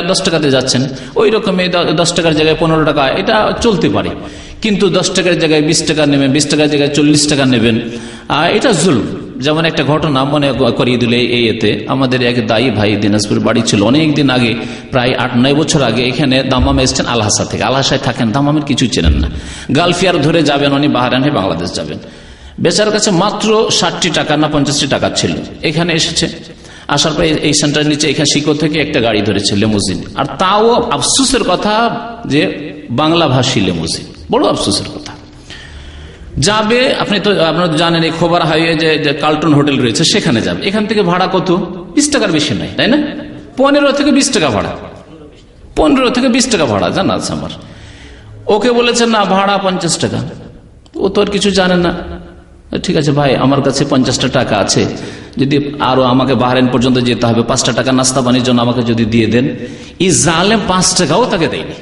10 টাকাতে যাচ্ছেন, ওই রকমই 10 টাকার জায়গায় 15 টাকা, এটা চলতে পারে। কিন্তু 10 টাকার জায়গায় 20 টাকা নেবেন, 20 টাকার জায়গায় 40 টাকা নেবেন, এটা জুলম। যেমন একটা ঘটনা মনে করিয়ে দিলে এতে, আমাদের এক দায়ী ভাই দিনাজপুর বাড়ি ছিল অনেক দিন আগে, প্রায় 8-9 বছর আগে। এখানে দামামে এসছেন আলহাসা থেকে, আলহাসায় থাকেন, দামামের কিছু চেনেন না, গালফিয়ার ধরে যাবেন, উনি বাহরাইন হয়ে বাংলাদেশ যাবেন। বেচার কাছে মাত্র 60টি টাকা না 50টি টাকা ছিল। এখানে এসেছে, আসার পরে এই সেন্টারের নিচে এখানে শিকো থেকে একটা গাড়ি ধরেছে, লেমুজিন। আর তাও আফসোসের কথা যে বাংলা ভাষী লেমুজিন, বড় আফসোসের কথা। যাবে, আপনি তো আপনারা জানেন এই খোবার হাইওয়ে যে কার্লটন হোটেল রয়েছে সেখানে যাবে। এখান থেকে ভাড়া কত? 20 টাকার বেশি নাই, তাই না? 15 থেকে 20 টাকা ভাড়া, 15 থেকে 20 টাকা ভাড়া, জানা আছে আমার। ওকে বলেছেন না ভাড়া 50 টাকা, ও তো আর কিছু জানে না। ঠিক আছে ভাই, আমার কাছে 50টা টাকা আছে, যদি আরো আমাকে বাহরাইন পর্যন্ত যেতে হবে, 5টা টাকা নাস্তা পানির জন্য আমাকে যদি দিয়ে দেন। এই জালেম 5 টাকাও তাকে দেয়নি,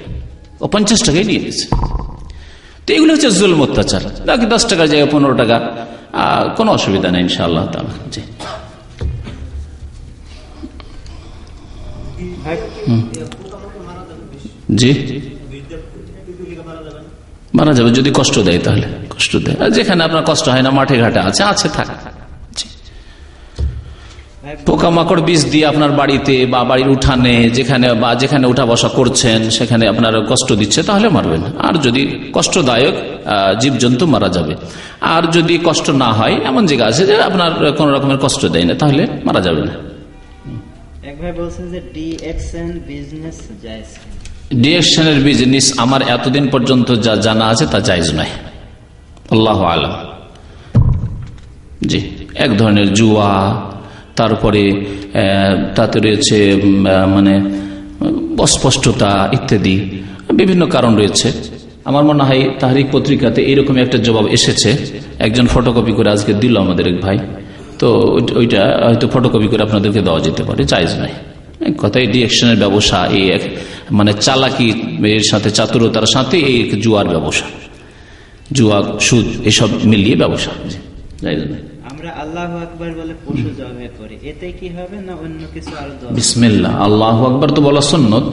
ও 50 টাকাই নিয়ে নিয়েছে। তো এগুলো হচ্ছে জুলম, অত্যাচার। বাকি 10 টাকার জায়গায় 15 টাকা, কোনো অসুবিধা নেই ইনশাআল্লাহ তাআলা। জি জি, মারা যাবে যদি কষ্ট দেয়, তাহলে কষ্ট দেয়। আর যেখানে আপনার কষ্ট হয় না, মাঠে ঘাটে আছে থাক। পোকামাকড় বিষ দিয়ে আপনার বাড়িতে বা বাড়ির উঠানে যেখানে উঠা বসা করছেন সেখানে আপনার কষ্ট দিচ্ছে, তাহলে মারবেন। আর যদি কষ্টদায়ক জীবজন্তু মারা যাবে। আর যদি কষ্ট না হয়, এমন জায়গা আছে যে আপনার কোন রকমের কষ্ট দেয় না, তাহলে মারা যাবে না। এক ভাই বলছেন যে ডিএক্সএন বিজনেস জায়েজ। ডিএক্সএনের বিজনেস আমার এতদিন পর্যন্ত যা জানা আছে তা জায়েজ নয়, আল্লাহু আলাম। জি, এক ধরনের জুয়া, তারপরে তাতে রয়েছে মানে অস্পষ্টতা ইত্যাদি বিভিন্ন কারণ রয়েছে। আমার মনে হয় তাহরিক পত্রিকাতে এরকম একটা জবাব এসেছে, একজন ফটোকপি করে আজকে দিল আমাদের এক ভাই, তো ওইটা হয়তো ফটোকপি করে আপনাদেরকে দেওয়া যেতে পারে, জায়েজ নাই। কথাই ডিএকশনের ব্যবসা, এই মানে চালাকি এর সাথে চাতুরতার সাথে এই জুয়ার ব্যবসা, জুয়া সুদ এসব মিলিয়ে ব্যবসা, জায়েজ নাই। আমরা আল্লাহু আকবার বলে পশু জবাই করি, এতে কি হবে না অন্য কিছু আরো? বিসমিল্লাহ, আল্লাহু আকবার তো বলা সুন্নত।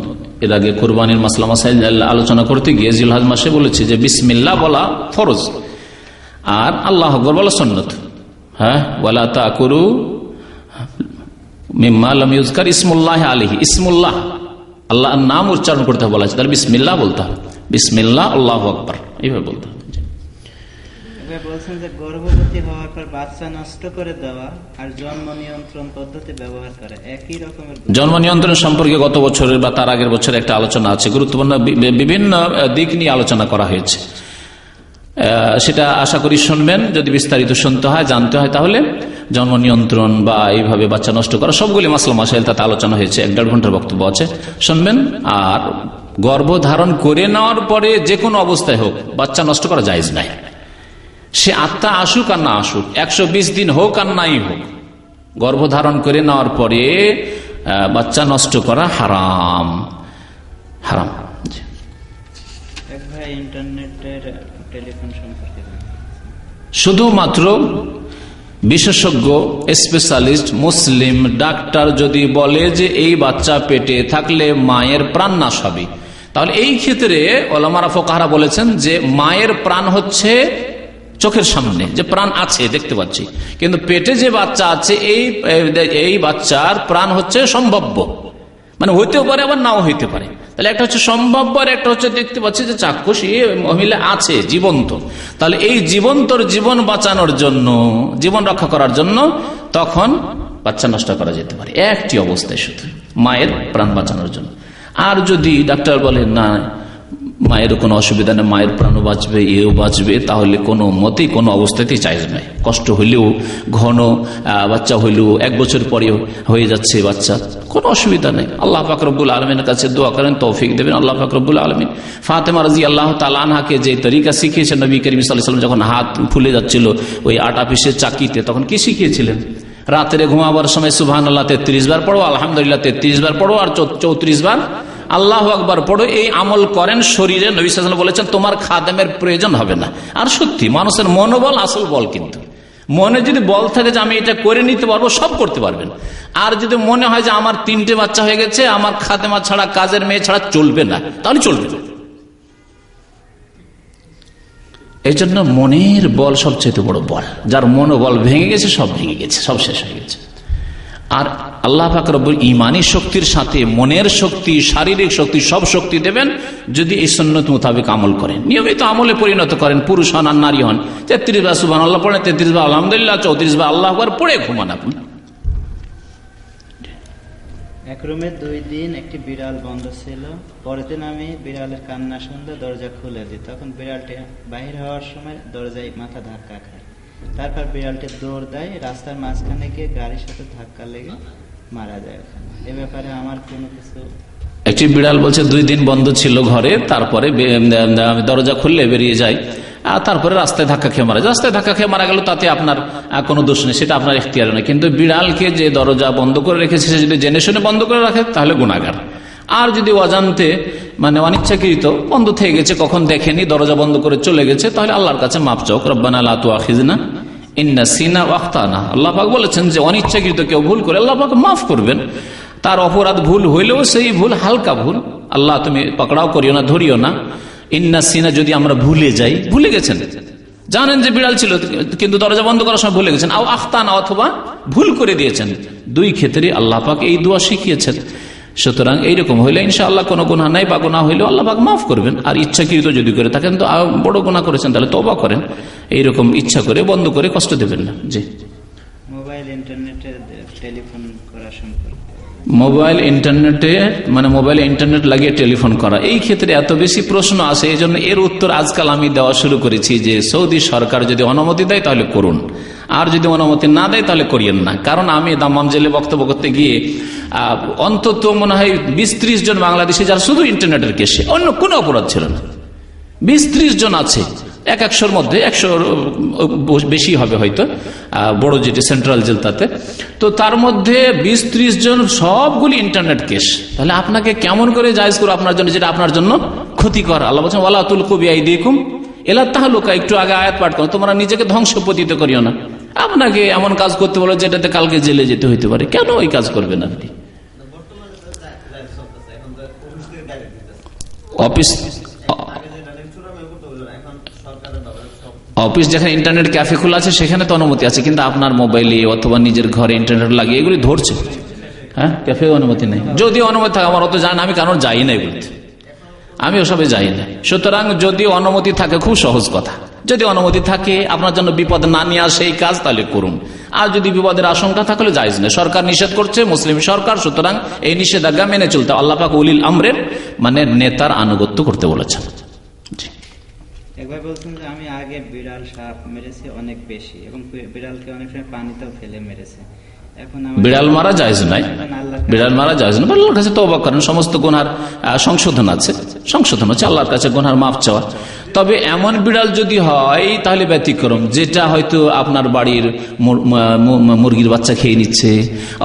এর আগে কোরবানির মাসলা মাসাইল আলোচনা করতে গিয়ে জিলহজ মাসে বলেছে যে বিসমিল্লাহ বলা ফরজ আর আল্লাহু আকবার বলা সুন্নত। হ্যাঁ, ওয়ালা তাকুরু মিম্মা লাম ইউযকার ইসমুল্লাহ আলাইহি, ইসমুল্লাহ আল্লাহর নাম উচ্চারণ করতে বলা আছে, তাহলে বিসমিল্লাহ বলতে হবে, বিসমিল্লাহ আল্লাহু আকবার এইভাবে বলতে হবে। বলছেন যে গর্ভবতী হওয়ার পর বাচ্চা নষ্ট করে দেওয়া আর জন্ম নিয়ন্ত্রণ পদ্ধতি ব্যবহার করা একই রকমের। জন্ম নিয়ন্ত্রণ সম্পর্কে গত বছরের বা তার আগের বছর একটা আলোচনা আছে, গুরুত্বপূর্ণ বিভিন্ন দিক নিয়ে আলোচনা করা হয়েছে, সেটা আশা করি শুনবেন। যদি বিস্তারিত শুনতে হয়, জানতে হয়, তাহলে জন্ম নিয়ন্ত্রণ বা এইভাবে বাচ্চা নষ্ট করা সবগুলি মাসলা মাসাইল তাতে আলোচনা হয়েছে, 1.5 ঘন্টার বক্তব্য আছে, শুনবেন। আর গর্ভধারণ করে নেওয়ার পরে যে কোনো অবস্থায় হোক বাচ্চা নষ্ট করা জায়েজ নাই, সে আত্মা আসুক আর না আসুক, 120 দিন হোক আর নাই হোক, গর্ভধারণ করে নেওয়ার পরে বাচ্চা নষ্ট করা হারাম, হারাম। এক ভাই ইন্টারনেটের টেলিফোন সম্পর্কে শুধুমাত্র বিশেষজ্ঞ স্পেশালিস্ট মুসলিম ডাক্তার যদি বলে যে এই বাচ্চা পেটে থাকলে মায়ের প্রাণ নাশ হবে, তাহলে এই ক্ষেত্রে ওলামারা ফুকাহারা বলেছেন যে মায়ের প্রাণ হচ্ছে চোখের সামনে, যে প্রাণ আছে দেখতে পাচ্ছি, কিন্তু পেটে যে বাচ্চা আছে এই বাচ্চার প্রাণ হচ্ছে সম্ভাব্য, মানে হইতেও পারে আবার নাও হইতে পারে। তাহলে একটা হচ্ছে সম্ভাব্য আর একটা হচ্ছে দেখতে পাচ্ছি যে চাক্ষুষী মহিলা আছে জীবন্ত, তাহলে এই জীবন্তর জীবন বাঁচানোর জন্য, জীবন রক্ষা করার জন্য তখন বাচ্চা নষ্ট করা যেতে পারে একটি অবস্থায়, শুধু মায়ের প্রাণ বাঁচানোর জন্য। আর যদি ডাক্তার বলেন না মায়ের কোনো অসুবিধা নেই, মায়ের প্রাণও বাঁচবে, এও বাঁচবে, তাহলে কোনো মতেই কোনো অবস্থাতেই জায়েজ নয়। কষ্ট হইলেও, ঘন বাচ্চা হইলেও 1 বছর পরে হয়ে যাচ্ছে বাচ্চা, কোনো অসুবিধা নেই। আল্লাহ পাক রব্বুল আলমিনের কাছে দোয়া করেন, তৌফিক দেবেন আল্লাহ পাক রব্বুল আলমিন। ফাতেমা রাদিয়াল্লাহু তাআলা আনহাকে যে তরিকা শিখিয়েছেন নবী করিম সাল্লাল্লাহু আলাইহি ওয়াসাল্লাম, যখন হাত ফুলে যাচ্ছিল ওই আটা পিসের চাকিতে, তখন কি শিখিয়েছিলেন? রাত্রে ঘুমাবার সময় সুবহানাল্লাহ 33 বার পড়ো, আলহামদুলিল্লাহ 33 বার পড়ো, আর 34 বার আল্লাহু আকবার পড়ো। এই আমল করেন শরীরে, নবী সাল্লাল্লাহু আলাইহি ওয়াসাল্লাম বলেছেন তোমার খাদেমের প্রয়োজন হবে না। আর সত্যি মানুষের মনোবল আসল বল, কিন্তু মনে যদি বল থাকে যে আমি এটা করে নিতে পারবো, সব করতে পারবেন। আর যদি মনে হয় যে আমার 3টে বাচ্চা হয়ে গেছে, আমার খাদেমা ছাড়া, কাজের মেয়ে ছাড়া চলবে না, তাহলে চলবে না। এই জন্য মনের বল সবচেয়ে বড় বল, যার মনোবল ভেঙে গেছে সব ভেঙে গেছে, সব শেষ হয়ে গেছে। আর আল্লাহ পাক রব্বুল ইমানি শক্তির সাথে মনের শক্তি, শারীরিক শক্তি, সব শক্তি দেবেন যদি এই সুন্নত মোতাবেক আমল করেন, নিয়মিত আমলে পরিণত করেন। পুরুষ হন আর নারী হন, 33 বার সুবহানাল্লাহ পড়েন, 33 বার আলহামদুলিল্লাহ, 34 বার আল্লাহু আকবার পড়ে ঘুমান আপনি। এক রুমে 2 দিন একটি বিড়াল বন্ধ ছিল। পরের দিন আমি বিড়ালের কান্না শুনতে দরজা খুলে দিই, তখন বিড়ালটি বাহির হওয়ার সময় দরজায় মাথা ধাক্কা খায়। তারপর বিড়ালটি দৌড় দেয়, রাস্তার মাঝখানে গিয়ে গাড়ির সাথে ধাক্কা লেগে মারা যায়। এ ব্যাপারে আমার কোনো কিছু? একটি বিড়াল বলছে 2 দিন বন্ধ ছিল ঘরে, তারপরে দরজা খুললে বেরিয়ে যায়, আর তারপরে রাস্তায় ধাক্কা খেয়ে মারা যায়। রাস্তায় ধাক্কা খেয়ে মারা গেল, তাতে আপনার কোনো দোষ নেই, সেটা আপনার এখতিয়ার নয়। কিন্তু বিড়ালকে যে দরজা বন্ধ করে রেখেছে, সে যদি জেনে শুনে বন্ধ করে রাখে তাহলে গুনাহগার। আর যদি অজান্তে, মানে অনিচ্ছাকৃত বন্ধ থেকে গেছে, কখন দেখেনি, দরজা বন্ধ করে চলে গেছে, তাহলে আল্লাহর কাছে মাফ চাও, রব্বানা লা তুআখিযনা ইন নাসিনা ওয়া আখতানা। আল্লাহ পাক বলেছেন যে অনিচ্ছাকৃত কেউ ভুল করে আল্লাহ পাক মাফ করবেন। তার অপরাধ ভুল হইলেও সেই ভুল হালকা ভুল, আল্লাহ তুমি পাকড়াও করিও না, ধরিও না, ইন্নাসিনা যদি আমরা ভুলে যাই, ভুলে গেছেন, জানেন যে বিড়াল ছিল কিন্তু দরজা বন্ধ করার সময় ভুলে গেছেন, আও আখতানা অথবা ভুল করে দিয়েছেন, দুই ক্ষেত্রে আল্লাহ পাক এই দোয়া শিখিয়েছেন। সুতরাং এইরকম হইলে ইনশাআল্লাহ কোনো গুনাহ নাই, বা গুনাহ হইলেও আল্লাহ পাক মাফ করবেন। আর ইচ্ছাকৃত যদি করে থাকেন তো বড় গুনাহ করেছেন তাহলে তওবা করেন, এইরকম ইচ্ছা করে বন্ধ করে কষ্ট দেবেন না। জি, মোবাইল ইন্টারনেটে টেলিফোন করা সম্পর্কে, মোবাইল ইন্টারনেটে মানে মোবাইলে ইন্টারনেট লাগিয়ে টেলিফোন করা, এই ক্ষেত্রে এত বেশি প্রশ্ন আসে, এই জন্য এর উত্তর আজকাল আমি দেওয়া শুরু করেছি যে সৌদি সরকার যদি অনুমতি দেয় তাহলে করুন, আর যদি অনুমতি না দেয় তাহলে করিয়েন না। কারণ আমি দাম্মাম জেলে বক্তব্য করতে গিয়ে অন্তত মনে হয় 20-30 জন বাংলাদেশি যারা শুধু ইন্টারনেটের কেসে, অন্য কোনো অপরাধ ছিল না, 20-30 জন আছে, 100-র মধ্যে 100 বেশি হবে হয়তো, বড় যেটি সেন্ট্রাল জেল তাতে, তো তার মধ্যে 20-30 জন সবগুলি ইন্টারনেট কেস। তাহলে আপনাকে কেমন করে জায়েজ করো আপনার জন্য যেটা আপনার জন্য ক্ষতিকর? আল্লাহ বলছেন ওয়ালা তুলকু বিআইদিকুম ইলা তাহলুকা, একটু আগে আয়াত পাঠ করো, তোমরা নিজেকে ধ্বংস পতিত করিও না। আপনাকে এমন কাজ করতে বলো যেটাতে কালকে জেলে যেতে হইতে পারে, কেন ওই কাজ করবেন আপনি? অফিস যেখানে ইন্টারনেট ক্যাফে খোলা আছে সেখানে তো অনুমতি আছে, কিন্তু আপনার মোবাইলে অথবা নিজের ঘরে ইন্টারনেট লাগিয়ে এগুলি ধরছে, হ্যাঁ, ক্যাফে অনুমতি নেই। যদি অনুমতি থাকে, আমার অত জান আমি কারণ যাই নাই বলতে, আমি ওসবে যাই না। সুতরাং যদি অনুমতি থাকে, খুব সহজ কথা, যদি অনুমতি থাকে আপনার জন্য বিপদ না নিয়ে আসে এই কাজ, তাহলে করুন। আর যদি বিপদের আশঙ্কা থাকলে জায়েজ নেই, সরকার নিষেধ করছে, মুসলিম সরকার, সুতরাং এই নিষেধাজ্ঞা মেনে চলতে আল্লাহ পাক উলিল আমরের মানে নেতার আনুগত্য করতে বলেছেন। একবার বলছেন যে আমি আগে বিড়াল সাপ মেরেছি অনেক বেশি, এবং বিড়ালকে অনেক সময় পানিতেও ফেলে মেরেছে। এখন বিড়াল মারা জায়েজ নাই, বিড়াল মারা জায়েজ না, আল্লাহর কাছে তওবা করেন, সমস্ত গুনার সংশোধন আছে, সংশোধন হচ্ছে আল্লাহর কাছে গুনার মাফ চাওয়া। তবে এমন বিড়াল যদি হয় তাহলে ব্যতিক্রম, যেটা হয়তো আপনার বাড়ির মুরগির বাচ্চা খেয়ে নিচ্ছে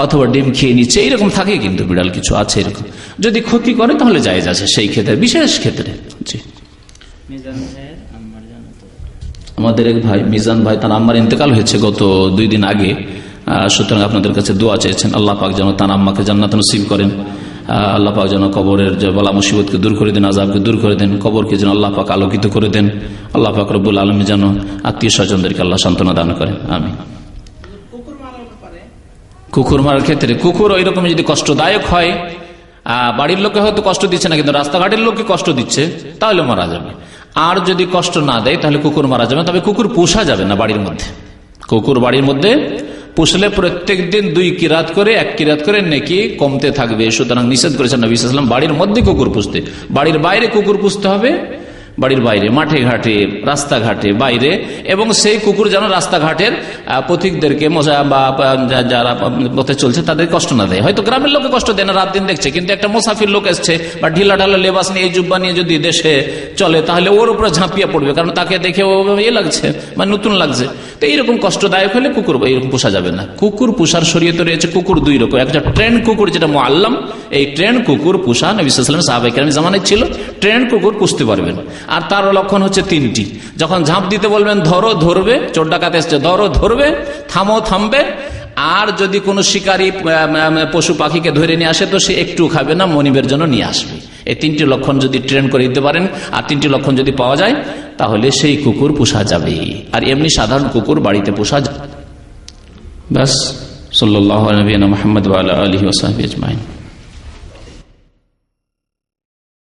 অথবা ডিম খেয়ে নিচ্ছে, এরকম থাকে কিন্তু বিড়াল কিছু আছে এরকম, যদি ক্ষতি করে তাহলে জায়েজ আছে সেই ক্ষেত্রে, বিশেষ ক্ষেত্রে। জি, আমাদের এক ভাই মিজান ভাই, তার আম্মার ইন্তেকাল হয়েছে গত 2 দিন আগে, সুতরাং আপনাদের কাছে দোয়া চেয়েছেন, আল্লাহ পাক যেন তার আম্মাকে জান্নাত নসিব করেন, আল্লাহ পাক যেন কবরের যে বালা মুসিবতকে দূর করে দেন, আযাবকে দূর করে দেন, কবরকে যেন আল্লাহ পাক আলোকিত করে দেন, আল্লাহ পাক রব্বুল আলামিন যেন আত্মীয় স্বজনদেরকে আল্লাহ সান্ত্বনা দান করেন, আমিন। কুকুর মারার ক্ষেত্রে, কুকুর ওই রকম যদি কষ্টদায়ক হয়, বাড়ির লোকে হয়তো কষ্ট দিচ্ছে না কিন্তু রাস্তাঘাটের লোককে কষ্ট দিচ্ছে, তাহলে মারা যাবে। আর যদি কষ্ট না দেয় তাহলে কুকুর মারা যাবে, তবে কুকুর পোষা যাবে না বাড়ির মধ্যে। কুকুর বাড়ির মধ্যে পুষলে প্রত্যেক দিন 2 কিরাত করে 1 কিরাত করে নেকি কমতে থাকবে, সুতরাং নিষেধ করেছেন নবী সাল্লাল্লাহু আলাইহি ওয়াসাল্লাম বাড়ির মধ্যে কুকুর পুষতে। বাড়ির বাইরে কুকুর পুষতে হবে, বাড়ির বাইরে, মাঠে ঘাটে, রাস্তাঘাটে, বাইরে, এবং সেই কুকুর যেন রাস্তাঘাটের পথিকদেরকে বা যারা পথে চলছে তাদের কষ্ট না দেয়। হয়তো গ্রামের লোকে কষ্ট দেয় না, রাত দিন দেখছে, কিন্তু একটা মুসাফির লোক এসছে বা ঢিলা ঢালা লেবাস নিয়ে, এই জুব্বা নিয়ে যদি দেশে চলে তাহলে ওর উপরে ঝাঁপিয়ে পড়বে, কারণ তাকে দেখে ও লাগছে মানে নতুন লাগছে। তো এইরকম কষ্টদায়ক হলে কুকুর এরকম পোষা যাবে না। কুকুর পোষার শরীয়তে রয়েছে কুকুর 2 রকম, একটা ট্রেন কুকুর যেটা মুআল্লাম, এই ট্রেন কুকুর পোষা নবী সাল্লাল্লাহু আলাইহি ওয়াসাল্লাম সাহাবায়ে কেরামের জামানায় ছিল, ট্রেন কুকুর পুষতে পারবেন। আর তার লক্ষণ হচ্ছে 3টি, যখন ঝাঁপ দিতে বলবেন ধরো ধরবে, চোর ডাকাত এসছে ধরো ধরবে, থামো থামবে, আর যদি কোনো শিকারী পশু পাখিকে ধরে নিয়ে আসে তো সে একটু খাবে না, মনিবের জন্য নিয়ে আসবে। এই 3টি লক্ষণ যদি ট্রেন করে দিতে পারেন আর 3টি লক্ষণ যদি পাওয়া যায় তাহলে সেই কুকুর পোষা যাবে। আর এমনি সাধারণ কুকুর বাড়িতে পোষা যাবে। ব্যাস, সাল্লাল্লাহু আলাইহি ওয়া সাল্লাম, মুহাম্মদ ওয়া আলা আলিহি ওয়া সাহবিহি আজমাইন।